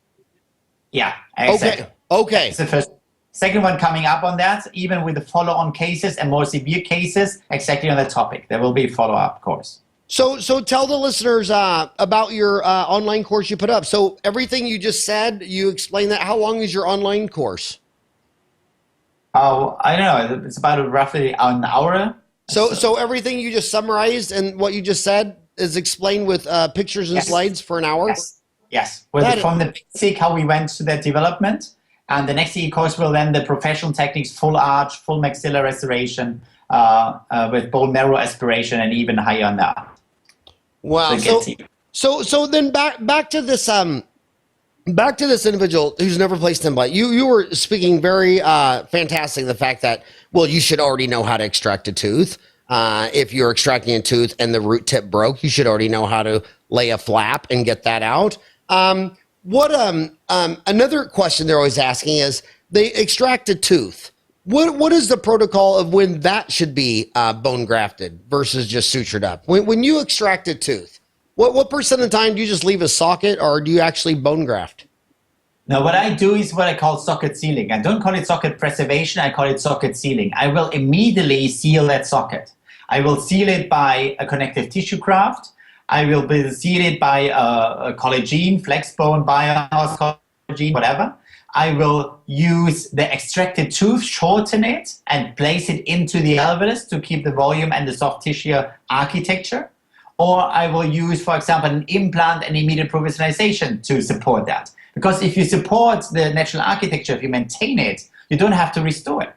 S2: Yeah, exactly.
S1: Okay.
S2: It's the first. Second one coming up on that, even with the follow-on cases and more severe cases, exactly on that topic. There will be a follow-up course.
S1: So tell the listeners about your online course you put up. So everything you just said, you explained that. How long is your online course?
S2: Oh, I don't know. It's about roughly an hour.
S1: So everything you just summarized and what you just said is explained with pictures and slides for an hour?
S2: Yes. From the basic, how we went to that development. And the next CE course will then the professional techniques, full arch, full maxilla restoration, with bone marrow aspiration, and even higher on that.
S1: Wow. So then back to this individual who's never placed implant. You were speaking very fantastic. The fact that, well, you should already know how to extract a tooth. If you're extracting a tooth and the root tip broke, you should already know how to lay a flap and get that out. Another question they're always asking is, they extract a tooth. What is the protocol of when that should be bone grafted versus just sutured up? When you extract a tooth, what percent of the time do you just leave a socket, or do you actually bone graft?
S2: Now, what I do is what I call socket sealing. I don't call it socket preservation. I call it socket sealing. I will immediately seal that socket. I will seal it by a connective tissue graft. I will seal it by a collagen, flex bone, biohouse collagen, whatever. I will use the extracted tooth, shorten it, and place it into the alveolus to keep the volume and the soft tissue architecture. Or I will use, for example, an implant and immediate professionalization to support that. Because if you support the natural architecture, if you maintain it, you don't have to restore it.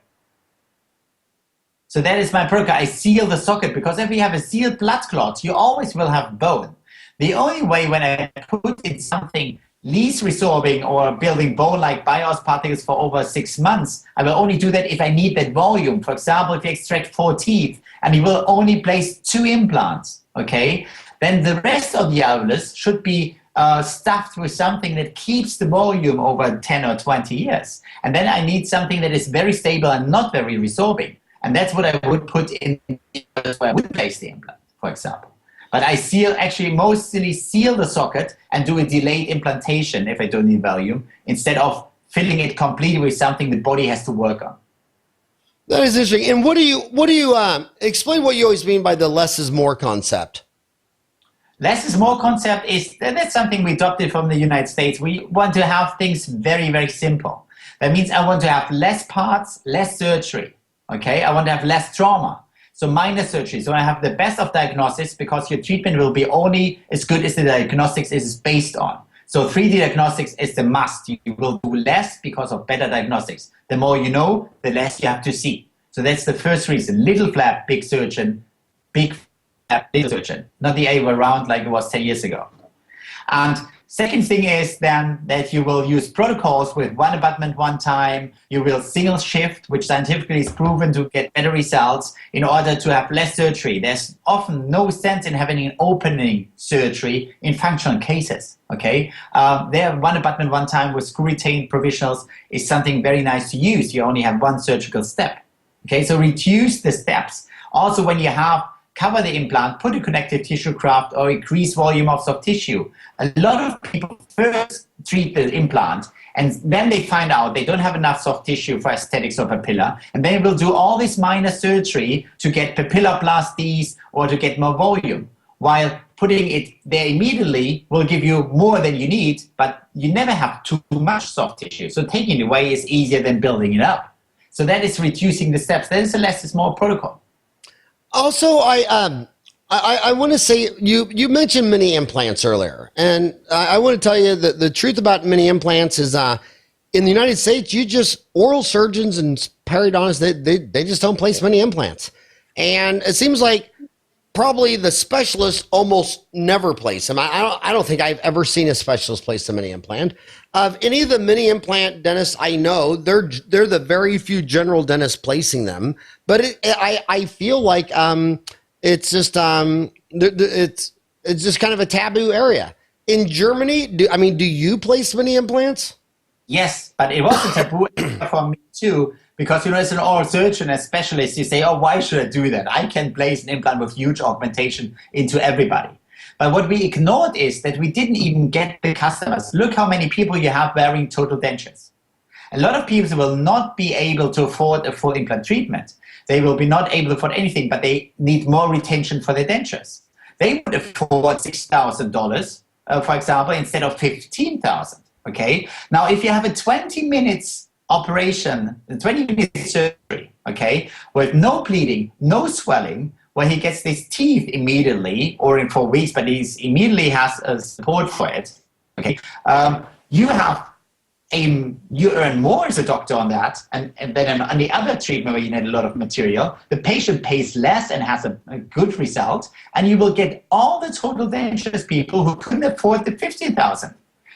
S2: So that is my protocol. I seal the socket, because if you have a sealed blood clot, you always will have bone. The only way when I put in something least resorbing or building bone-like bios particles for over 6 months, I will only do that if I need that volume. For example, if you extract 4 teeth and you will only place 2 implants, okay, then the rest of the alveolus should be stuffed with something that keeps the volume over 10 or 20 years. And then I need something that is very stable and not very resorbing. And that's what I would put in where I would place the implant, for example. But I mostly seal the socket and do a delayed implantation if I don't need volume, instead of filling it completely with something the body has to work on.
S1: That is interesting. And what do you explain what you always mean by the less is more concept?
S2: Less is more concept that's something we adopted from the United States. We want to have things very, very simple. That means I want to have less parts, less surgery. Okay, I want to have less trauma. So minor surgery. So I have the best of diagnostics because your treatment will be only as good as the diagnostics is based on. So 3D diagnostics is the must. You will do less because of better diagnostics. The more you know, the less you have to see. So that's the first reason. Little flap, big surgeon, big flap, little surgeon. Not the other way around like it was 10 years ago. And second thing is then that you will use protocols with one abutment one time. You will single shift, which scientifically is proven to get better results in order to have less surgery. There's often no sense in having an opening surgery in functional cases. Okay, there one abutment one time with screw retained provisionals is something very nice to use. You only have one surgical step. Okay, so reduce the steps. Also, when you have cover the implant, put a connective tissue graft or increase volume of soft tissue. A lot of people first treat the implant and then they find out they don't have enough soft tissue for aesthetics or papilla, and they will do all this minor surgery to get papilloplasties or to get more volume, while putting it there immediately will give you more than you need, but you never have too much soft tissue. So taking it away is easier than building it up. So that is reducing the steps. That is a less is more protocol.
S1: Also, I want to say you mentioned mini implants earlier, and I want to tell you that the truth about mini implants is in the United States, oral surgeons and periodontists they just don't place mini implants, and it seems like probably the specialists almost never place them. I don't think I've ever seen a specialist place a mini implant. Of any of the mini implant dentists I know, they're the very few general dentists placing them. But I feel like it's just it's just kind of a taboo area. In Germany, do you place mini implants?
S2: Yes, but it was a taboo for me too, because as an oral surgeon, as specialist, you say, oh, why should I do that? I can place an implant with huge augmentation into everybody. But what we ignored is that we didn't even get the customers. Look how many people you have wearing total dentures. A lot of people will not be able to afford a full implant treatment. They will be not able to afford anything, but they need more retention for their dentures. They would afford $6,000, for example, instead of $15,000. Okay. Now, if you have a 20 minutes operation, a 20 minutes surgery, okay, with no bleeding, no swelling, where he gets these teeth immediately, or in 4 weeks, but he immediately has a support for it. Okay, you earn more as a doctor on that, and then on the other treatment where you need a lot of material, the patient pays less and has a good result, and you will get all the total dentures people who couldn't afford the $15,000.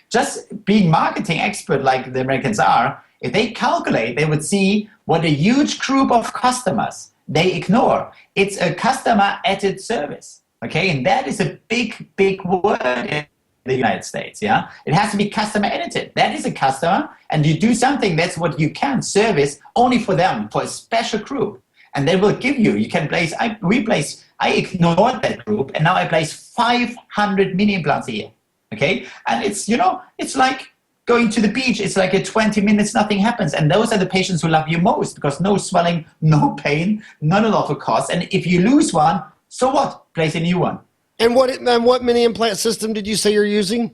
S2: Just being marketing expert like the Americans are, if they calculate, they would see what a huge group of customers they ignore. It's a customer added service, okay? And that is a big, big word in the United States, yeah? It has to be customer edited. That is a customer, and you do something, that's what you can service only for them, for a special group. And they will give you can place, I ignored that group, and now I place 500 mini implants a year, okay? And it's, it's like going to the beach. It's like a 20 minutes, nothing happens. And those are the patients who love you most, because no swelling, no pain, not a lot of cost. And if you lose one, so what? Place a new one.
S1: And what mini implant system did you say you're using?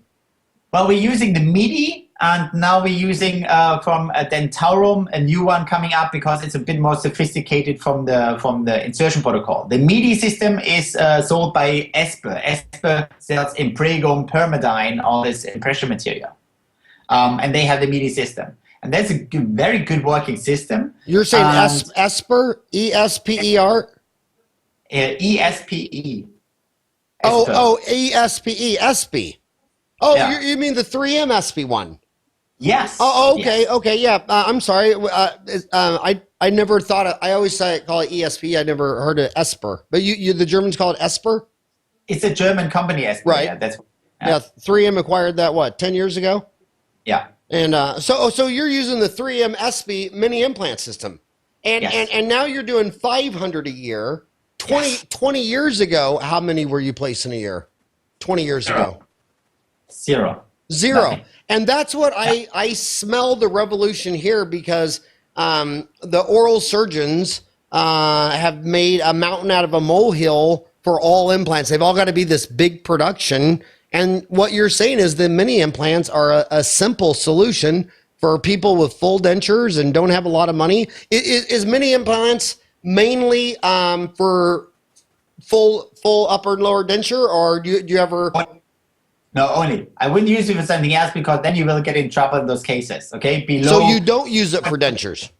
S2: Well, we're using the MIDI, and now we're using from Dentaurum, a new one coming up because it's a bit more sophisticated from the insertion protocol. The MIDI system is sold by Esper. Esper sells Impregum, Permadyne, all this impression material. And they have the MIDI system. And that's a very good working system.
S1: You're saying Esper? E-S-P-E-R?
S2: E-S-P-E.
S1: Oh, E-S-P-E, ESPE. Oh,
S2: yeah.
S1: You mean the 3M ESPE one?
S2: Yes.
S1: Oh, okay,
S2: yes.
S1: Okay, yeah. I'm sorry. I never thought of, I always call it ESP. I never heard of Esper. But the Germans call it Esper?
S2: It's a German company, Esper.
S1: Right.
S2: Yeah,
S1: 3M acquired that, 10 years ago?
S2: Yeah.
S1: And so you're using the 3M ESPE mini implant system. And,
S2: yes.
S1: and now you're doing 500 a year. 20 years ago, how many were you placing a year? 20 years ago?
S2: Zero.
S1: Nothing. And that's what I smell the revolution here, because the oral surgeons have made a mountain out of a molehill for all implants. They've all got to be this big production. And what you're saying is the mini implants are a simple solution for people with full dentures and don't have a lot of money. Is mini implants mainly for full upper and lower denture, or do you ever?
S2: No, only. I wouldn't use it for something else because then you will get in trouble in those cases. Okay,
S1: So
S2: below.
S1: you don't use it for dentures?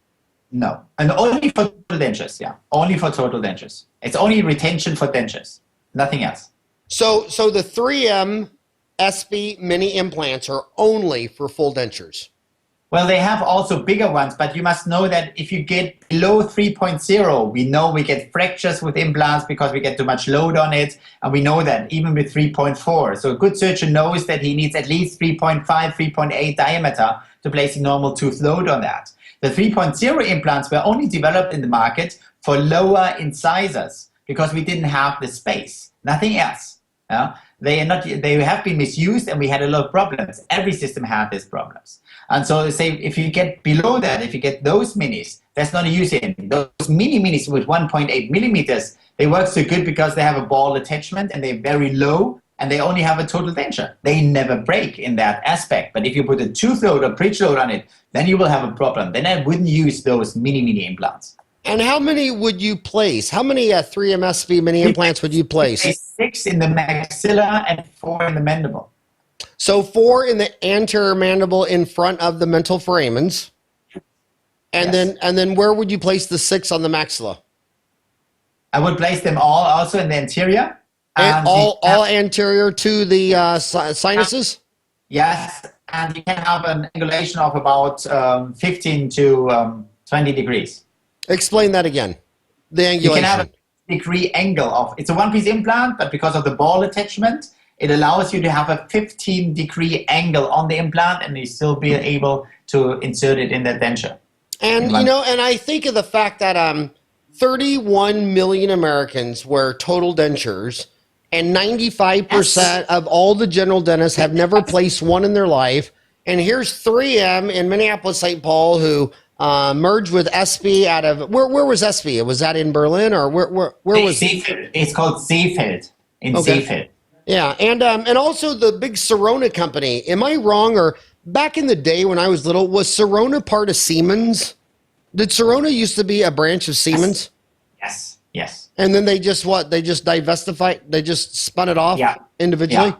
S2: No, and only for total dentures. Yeah, only for total dentures. It's only retention for dentures, nothing else.
S1: So the 3M SP mini implants are only for full dentures.
S2: Well, they have also bigger ones, but you must know that if you get below 3.0, we know we get fractures with implants because we get too much load on it. And we know that even with 3.4. So a good surgeon knows that he needs at least 3.5, 3.8 diameter to place a normal tooth load on that. The 3.0 implants were only developed in the market for lower incisors because we didn't have the space, nothing else. They have been misused and we had a lot of problems. Every system had these problems. And so they say if you get below that, if you get those minis, that's not a use in. Those mini minis with 1.8 millimeters, they work so good because they have a ball attachment and they're very low and they only have a total denture. They never break in that aspect. But if you put a tooth load or bridge load on it, then you will have a problem. Then I wouldn't use those mini implants.
S1: And how many would you place? How many 3MSV mini implants would you place?
S2: 6 in the maxilla and 4 in the mandible.
S1: So 4 in the anterior mandible in front of the mental foramens. And
S2: Yes.
S1: then where would you place the 6 on the maxilla?
S2: I would place them all also in the anterior.
S1: And all anterior to the sinuses?
S2: Yes, and you can have an angulation of about 15 to 20 degrees.
S1: Explain that again. The angulation.
S2: You can have a degree angle of, it's a one-piece implant, but because of the ball attachment, it allows you to have a 15-degree angle on the implant and you still be able to insert it in the denture.
S1: And, and I think of the fact that 31 million Americans wear total dentures and 95% of all the general dentists have never placed one in their life. And here's 3M in Minneapolis, St. Paul, who merged with SB out of, where was SB? Was that in Berlin or where was
S2: it? It's called Seefeld in Seefeld.
S1: Yeah, and also the big Sirona company. Am I wrong? Or back in the day when I was little, was Sirona part of Siemens? Did Sirona used to be a branch of Siemens?
S2: Yes.
S1: And then they just They just divestified. They just spun it off individually.
S2: Yeah.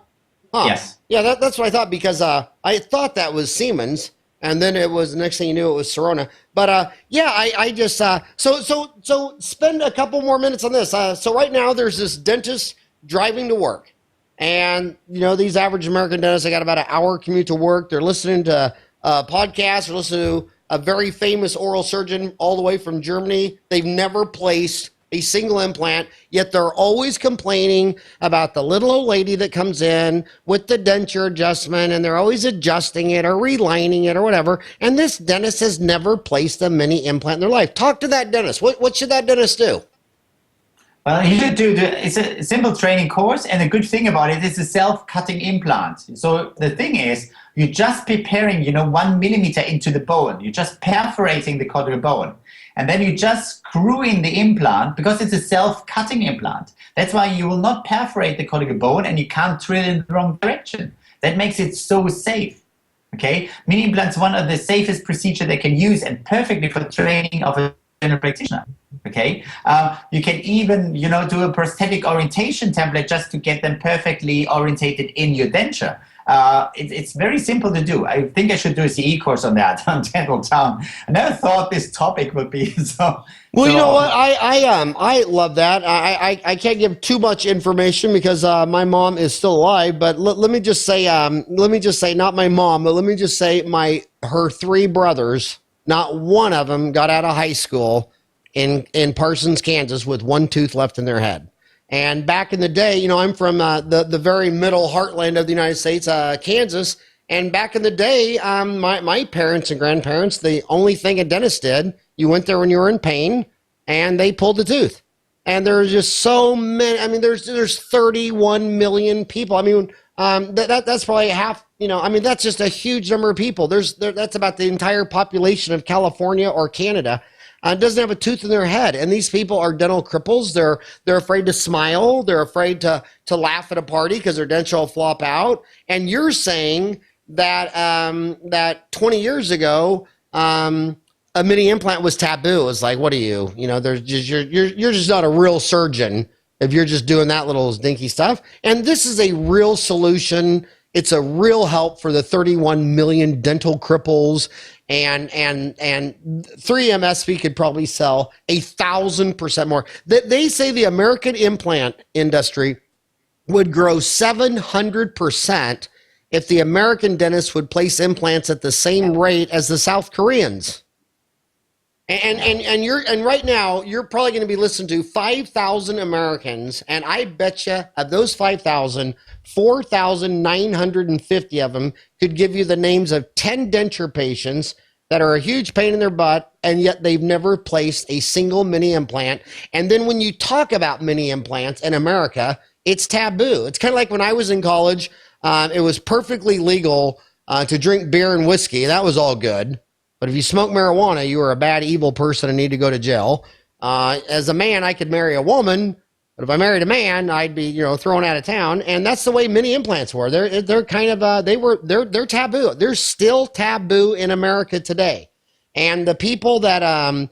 S1: Huh.
S2: Yes.
S1: Yeah, that's what I thought because I thought that was Siemens, and then it was the next thing you knew it was Sirona. But I just so spend a couple more minutes on this. So right now there's this dentist driving to work. And, these average American dentists, they got about an hour commute to work. They're listening to podcasts. They're listening to a very famous oral surgeon all the way from Germany. They've never placed a single implant, yet they're always complaining about the little old lady that comes in with the denture adjustment, and they're always adjusting it or relining it or whatever. And this dentist has never placed a mini implant in their life. Talk to that dentist. What should that dentist do?
S2: Well, you should it's a simple training course, and the good thing about it is a self-cutting implant. So the thing is, you're just preparing, 1 millimeter into the bone. You're just perforating the cortical bone. And then you just screw in the implant because it's a self-cutting implant. That's why you will not perforate the cortical bone and you can't drill in the wrong direction. That makes it so safe. Okay? Mini implants one of the safest procedure they can use and perfectly for training of a general practitioner. Okay, you can even do a prosthetic orientation template just to get them perfectly orientated in your denture. It's very simple to do. I think I should do a CE course on that on Dental Town. I never thought this topic would be so.
S1: Well, you know what? I love that. I can't give too much information because my mom is still alive. But let me just say, not my mom, but let me just say her 3 brothers. Not one of them got out of high school in Parsons, Kansas, with 1 tooth left in their head. And back in the day, I'm from the very middle heartland of the United States, Kansas. And back in the day, my parents and grandparents, the only thing a dentist did, you went there when you were in pain, and they pulled the tooth. And there's just so many. I mean, there's 31 million people. I mean, that's probably half. That's just a huge number of people. That's about the entire population of California or Canada. Doesn't have a tooth in their head, and these people are dental cripples. They're afraid to smile. They're afraid to laugh at a party because their denture will flop out. And you're saying that that 20 years ago, a mini implant was taboo. It's like, what are you? You know, there's just you're just not a real surgeon if you're just doing that little dinky stuff. And this is a real solution. It's a real help for the 31 million dental cripples, and 3MSV could probably sell 1,000% more. They say the American implant industry would grow 700% if the American dentists would place implants at the same rate as the South Koreans. And right now you're probably going to be listening to 5,000 Americans, and I bet you of those 5,000, 4,950 of them could give you the names of 10 denture patients that are a huge pain in their butt, and yet they've never placed a single mini implant. And then when you talk about mini implants in America, it's taboo. It's kind of like when I was in college, it was perfectly legal to drink beer and whiskey. That was all good. But if you smoke marijuana, you were a bad, evil person and need to go to jail. As a man, I could marry a woman, but if I married a man, I'd be, thrown out of town. And that's the way mini implants were. They're kind of they're taboo. They're still taboo in America today. And the people that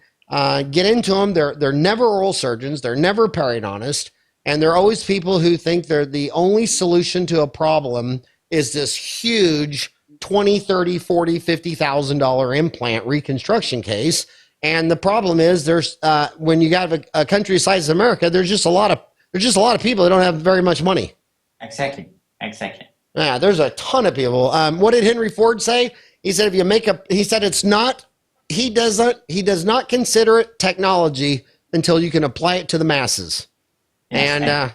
S1: get into them, they're never oral surgeons, they're never periodontists, and they're always people who think they're the only solution to a problem is this huge 20, 30, 40, $50,000 implant reconstruction case. And the problem is there's when you got a country the size of America, there's just a lot of people that don't have very much money.
S2: Exactly.
S1: Yeah, there's a ton of people. What did Henry Ford say? He said he does not consider it technology until you can apply it to the masses. Yes,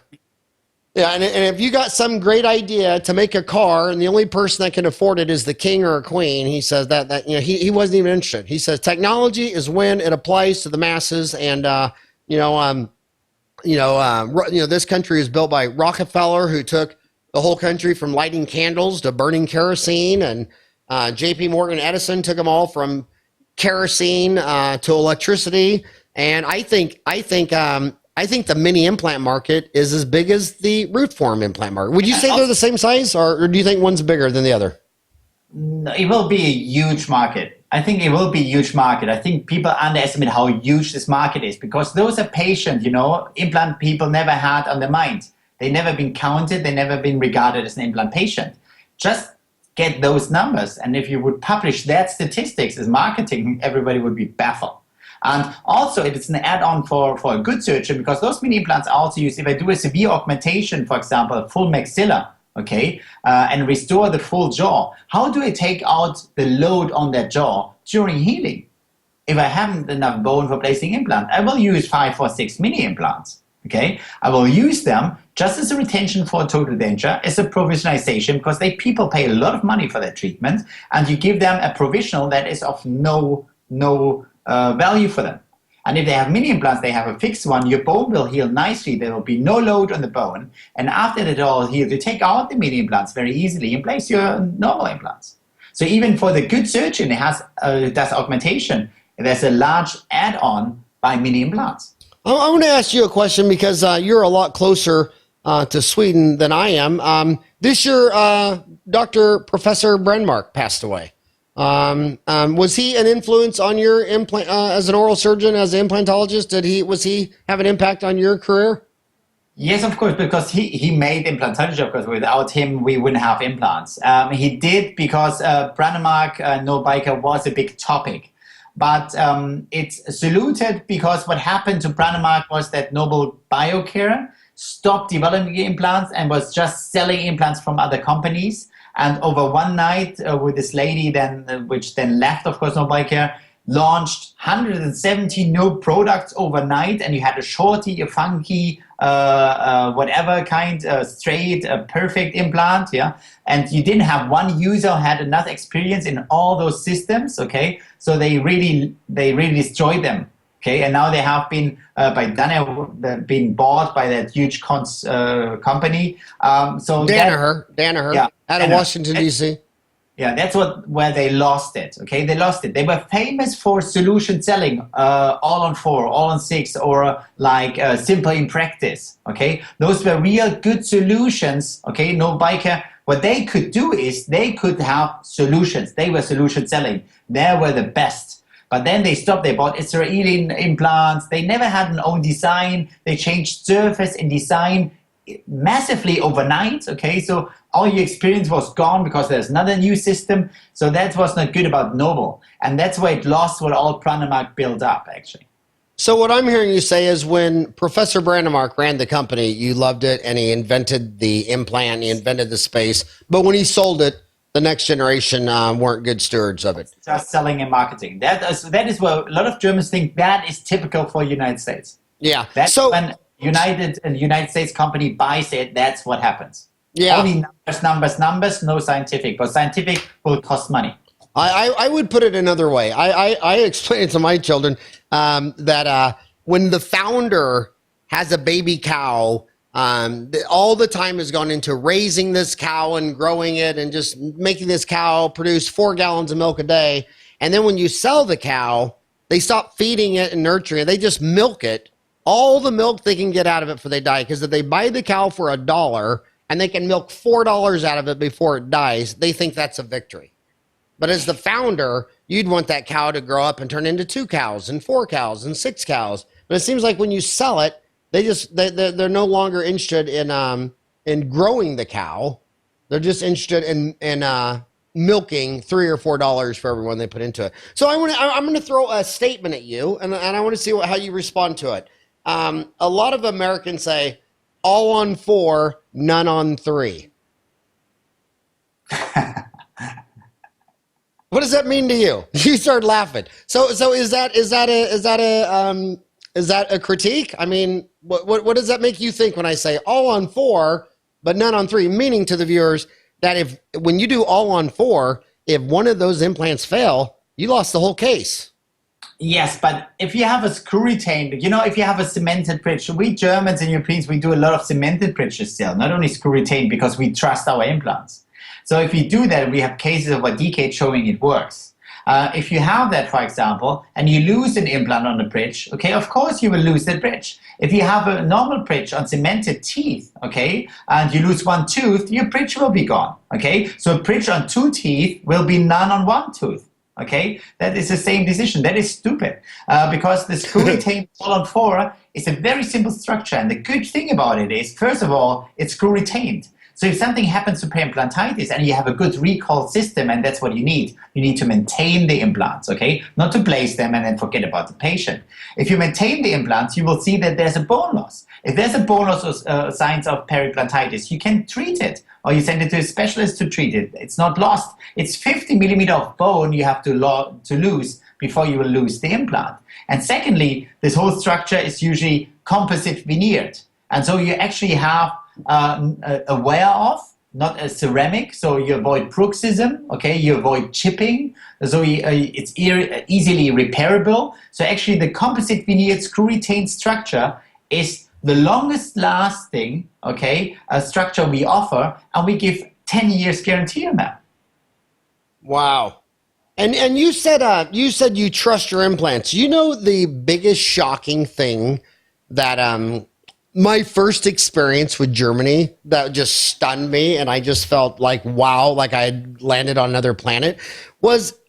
S1: and if you got some great idea to make a car and the only person that can afford it is the king or a queen, he says that he wasn't even interested. He says technology is when it applies to the masses. And this country is built by Rockefeller, who took the whole country from lighting candles to burning kerosene, and J.P. Morgan Edison took them all from kerosene to electricity. And I think the mini implant market is as big as the root form implant market. Would you say they're the same size, or do you think one's bigger than the other?
S2: No, it will be a huge market. I think it will be a huge market. I think people underestimate how huge this market is, because those are patients, implant people never had on their mind. They never been counted. They never been regarded as an implant patient. Just get those numbers. And if you would publish that statistics as marketing, everybody would be baffled. And also, it's an add-on for a good surgeon, because those mini implants are also used if I do a severe augmentation, for example, full maxilla, and restore the full jaw. How do I take out the load on that jaw during healing? If I haven't enough bone for placing implant, I will use 5 or 6 mini implants. I will use them just as a retention for a total denture, as a provisionalization, because people pay a lot of money for that treatment, and you give them a provisional that is of no value for them. And if they have mini implants, they have a fixed one, your bone will heal nicely, there will be no load on the bone, and after that all healed, you take out the mini implants very easily and place your normal implants. So even for the good surgeon who does augmentation, there's a large add-on by mini implants.
S1: I want to ask you a question, because you're a lot closer to Sweden than I am. This year, Professor Brenmark passed away. Was he an influence on your implant as an oral surgeon, as an implantologist? Was he have an impact on your career?
S2: Yes, of course, because he made implantology. Of course, without him, we wouldn't have implants. He did, because Brenmark, no biker, was a big topic. But it's saluted, because what happened to Brenmark was that Nobel Biocare stopped developing implants and was just selling implants from other companies. And over one night, with this lady, which then left, of course, Nobel Biocare, launched 170 new products overnight, and you had a shorty, a funky, whatever kind, straight, perfect implant, and you didn't have one user who had enough experience in all those systems, so they really destroyed them, and now they have been by Danaher been bought by that huge company. So
S1: Danaher, out of Washington D.C.
S2: Yeah, that's where they lost it. They lost it. They were famous for solution selling, all on 4, all on 6, or like simple in practice. Those were real good solutions. No biker. What they could do is they could have solutions. They were solution selling. They were the best. But then they stopped. They bought Israeli implants. They never had an own design. They changed surface and design massively overnight. Okay, so all your experience was gone because there's another new system. So that was not good about Noble, and that's why it lost what all Brandemark built up actually.
S1: So what I'm hearing you say is when Professor Brandemark ran the company, you loved it, and he invented the implant, he invented the space. But when he sold it, the next generation weren't good stewards of it.
S2: Just selling and marketing. That is what a lot of Germans think that is typical for the United States.
S1: Yeah.
S2: That's
S1: so
S2: when a United States company buys it, that's what happens.
S1: Yeah.
S2: Only numbers, no scientific. But scientific will cost money.
S1: I would put it another way. I explain it to my children that when the founder has a baby cow, all the time has gone into raising this cow and growing it and just making this cow produce 4 gallons of milk a day. And then when you sell the cow, they stop feeding it and nurturing it. They just milk it. All the milk they can get out of it before they die. Because if they buy the cow for $1 and they can milk $4 out of it before it dies, they think that's a victory. But as the founder, you'd want that cow to grow up and turn into 2 cows and 4 cows and 6 cows. But it seems like when you sell it, they're no longer interested in growing the cow. They're just interested in milking $3 or $4 for everyone they put into it. So I'm going to throw a statement at you, and I want to see how you respond to it. A lot of Americans say, all on 4, none on 3. What does that mean to you? You start laughing. So is that a critique? I mean, what does that make you think when I say all on 4, but none on 3? Meaning to the viewers that when you do all on 4, if one of those implants fail, you lost the whole case.
S2: Yes, but if you have a screw retained, if you have a cemented bridge, we Germans and Europeans, we do a lot of cemented bridges still, not only screw retained because we trust our implants. So if you do that, we have cases over decades showing it works. If you have that, for example, and you lose an implant on the bridge, okay, of course you will lose that bridge. If you have a normal bridge on cemented teeth, okay, and you lose 1 tooth, your bridge will be gone, okay? So a bridge on 2 teeth will be none on 1 tooth, okay? That is the same decision. That is stupid because the screw retained all on 4 is a very simple structure. And the good thing about it is, first of all, it's screw retained. So if something happens to perimplantitis and you have a good recall system, and that's what you need to maintain the implants, okay? Not to place them and then forget about the patient. If you maintain the implants, you will see that there's a bone loss. If there's a bone loss or signs of perimplantitis, you can treat it, or you send it to a specialist to treat it. It's not lost. It's 50 millimeter of bone you have to lose before you will lose the implant. And secondly, this whole structure is usually composite veneered. And so you actually have a wear off, not a ceramic, so you avoid bruxism, okay, you avoid chipping, so it's easily repairable. So actually the composite veneered screw retained structure is the longest lasting, okay, structure we offer, and we give 10 years guarantee on that.
S1: Wow. And you said you trust your implants. You know the biggest shocking thing that my first experience with Germany that just stunned me, and I just felt like, wow, like I had landed on another planet, was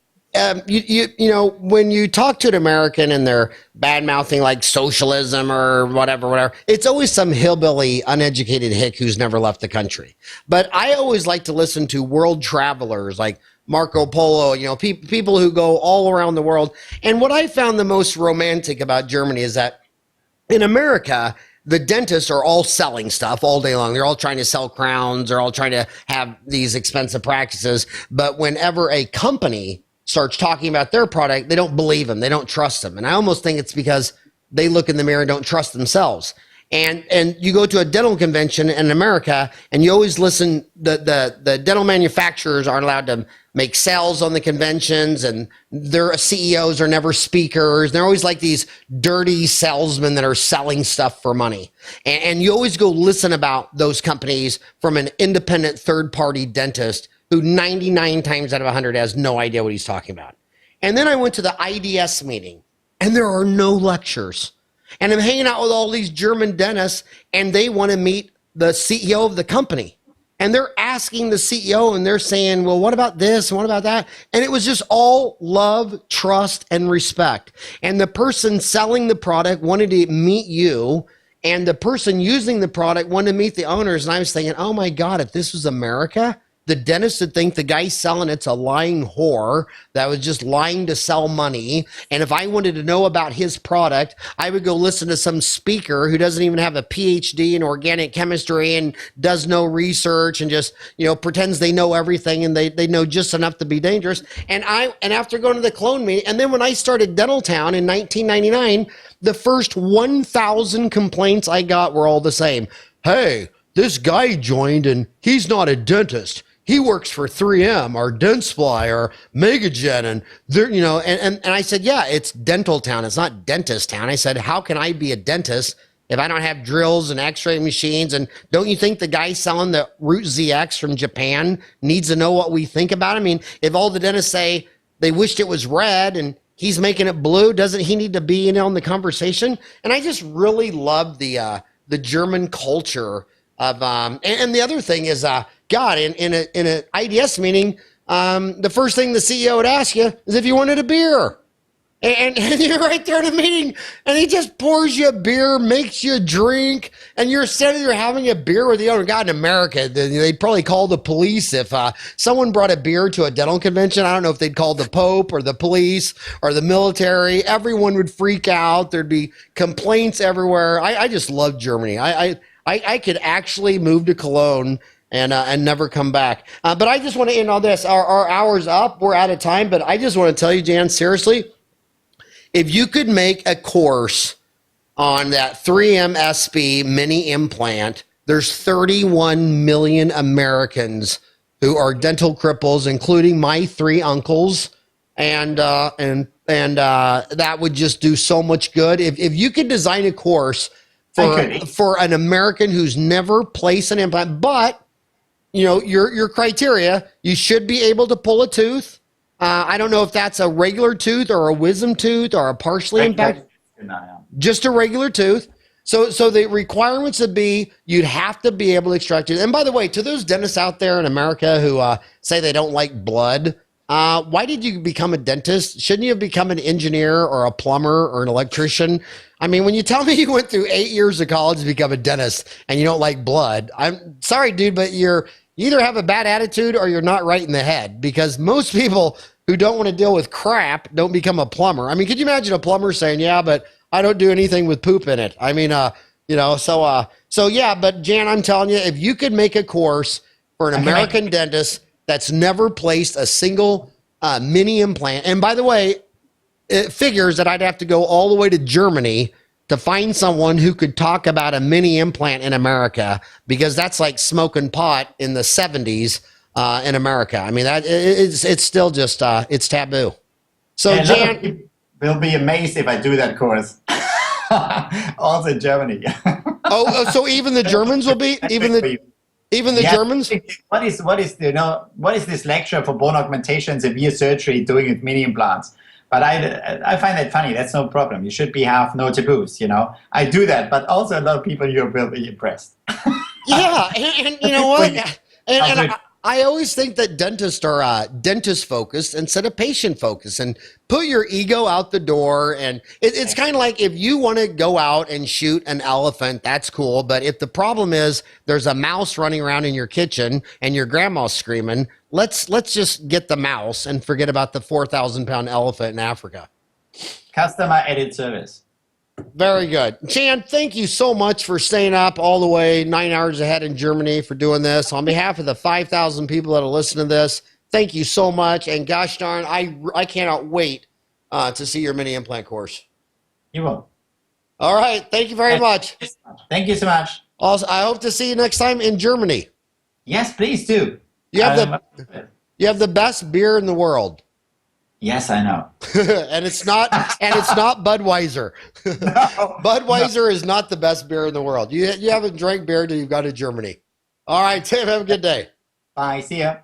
S1: you know, when you talk to an American and they're bad-mouthing like socialism or whatever, it's always some hillbilly, uneducated hick who's never left the country. But I always like to listen to world travelers like Marco Polo, you know, people who go all around the world. And what I found the most romantic about Germany is that in America, the dentists are all selling stuff all day long. They're all trying to sell crowns. They're all trying to have these expensive practices. But whenever a company starts talking about their product, they don't believe them. They don't trust them. And I almost think it's because they look in the mirror and don't trust themselves. And you go to a dental convention in America and you always listen, the dental manufacturers aren't allowed to make sales on the conventions, and their CEOs are never speakers. They're always like these dirty salesmen that are selling stuff for money. And you always go listen about those companies from an independent third-party dentist who 99 times out of 100 has no idea what he's talking about. And then I went to the IDS meeting, and there are no lectures. And I'm hanging out with all these German dentists, and they want to meet the CEO of the company. And they're asking the CEO and they're saying, well, what about this? And what about that? And it was just all love, trust, and respect. And the person selling the product wanted to meet you, and the person using the product wanted to meet the owners. And I was thinking, oh my God, if this was America, the dentist would think the guy selling it's a lying whore that was just lying to sell money. And if I wanted to know about his product, I would go listen to some speaker who doesn't even have a PhD in organic chemistry and does no research and just, pretends they know everything and they know just enough to be dangerous. And after going to the clone meeting, and then when I started Dental Town in 1999, the first 1,000 complaints I got were all the same. Hey, this guy joined and he's not a dentist. He works for 3M or Dentsply or Megagen, and they're, and I said, yeah, it's Dental Town. It's not Dentist Town. I said, how can I be a dentist if I don't have drills and x-ray machines? And don't you think the guy selling the Root ZX from Japan needs to know what we think about it? I mean, if all the dentists say they wished it was red and he's making it blue, doesn't he need to be in on the conversation? And I just really love the German culture of, and the other thing is, God, in an IDS meeting, the first thing the CEO would ask you is if you wanted a beer. And you're right there in a meeting, and he just pours you a beer, makes you a drink, and you're sitting there having a beer with the owner. God, in America, they'd probably call the police if someone brought a beer to a dental convention. I don't know if they'd call the Pope or the police or the military. Everyone would freak out. There'd be complaints everywhere. I just love Germany. I could actually move to Cologne and never come back. But I just want to end on this. Our hour's up. We're out of time. But I just want to tell you, Jan, seriously, if you could make a course on that 3M SB mini implant, there's 31 million Americans who are dental cripples, including my 3 uncles. And that would just do so much good. If you could design a course for an American who's never placed an implant, but your criteria, you should be able to pull a tooth. I don't know if that's a regular tooth or a wisdom tooth or a partially impacted, just a regular tooth. So the requirements would be you'd have to be able to extract it. And by the way, to those dentists out there in America who say they don't like blood, why did you become a dentist? Shouldn't you have become an engineer or a plumber or an electrician? I mean, when you tell me you went through 8 years of college to become a dentist and you don't like blood, I'm sorry, dude, but you either have a bad attitude or you're not right in the head, because most people who don't want to deal with crap don't become a plumber. I mean, could you imagine a plumber saying, yeah, but I don't do anything with poop in it? I mean, so yeah, but Jan, I'm telling you, if you could make a course for an American dentist that's never placed a single mini implant, and by the way, it figures that I'd have to go all the way to Germany to find someone who could talk about a mini implant in America, because that's like smoking pot in the 70s in America. I mean, that it's still just it's taboo. So
S2: yeah,
S1: Jan
S2: will be amazed if I do that course. Also in Germany.
S1: So even the Germans will be even the Germans.
S2: What is this lecture for bone augmentation, severe surgery, doing with mini implants? But I find that funny. That's no problem. You should have no taboos, I do that, but also a lot of people here will be impressed.
S1: Yeah, and you know what? And I always think that dentists are dentist focused instead of patient focused, and put your ego out the door. And it's kind of like, if you want to go out and shoot an elephant, that's cool. But if the problem is there's a mouse running around in your kitchen and your grandma's screaming, let's just get the mouse and forget about the 4,000-pound elephant in Africa.
S2: Customer edit service.
S1: Very good. Jan, thank you so much for staying up all the way 9 hours ahead in Germany for doing this. On behalf of the 5,000 people that are listening to this, thank you so much. And gosh darn, I cannot wait to see your mini implant course.
S2: You will.
S1: All right. Thank you very much.
S2: Thank you so much.
S1: Also, I hope to see you next time in Germany.
S2: Yes, please do.
S1: You have the best beer in the world.
S2: Yes, I know.
S1: and it's not Budweiser. No, Budweiser is not the best beer in the world. You haven't drank beer till you've got to Germany. All right, Tim, have a good day.
S2: Bye. See ya.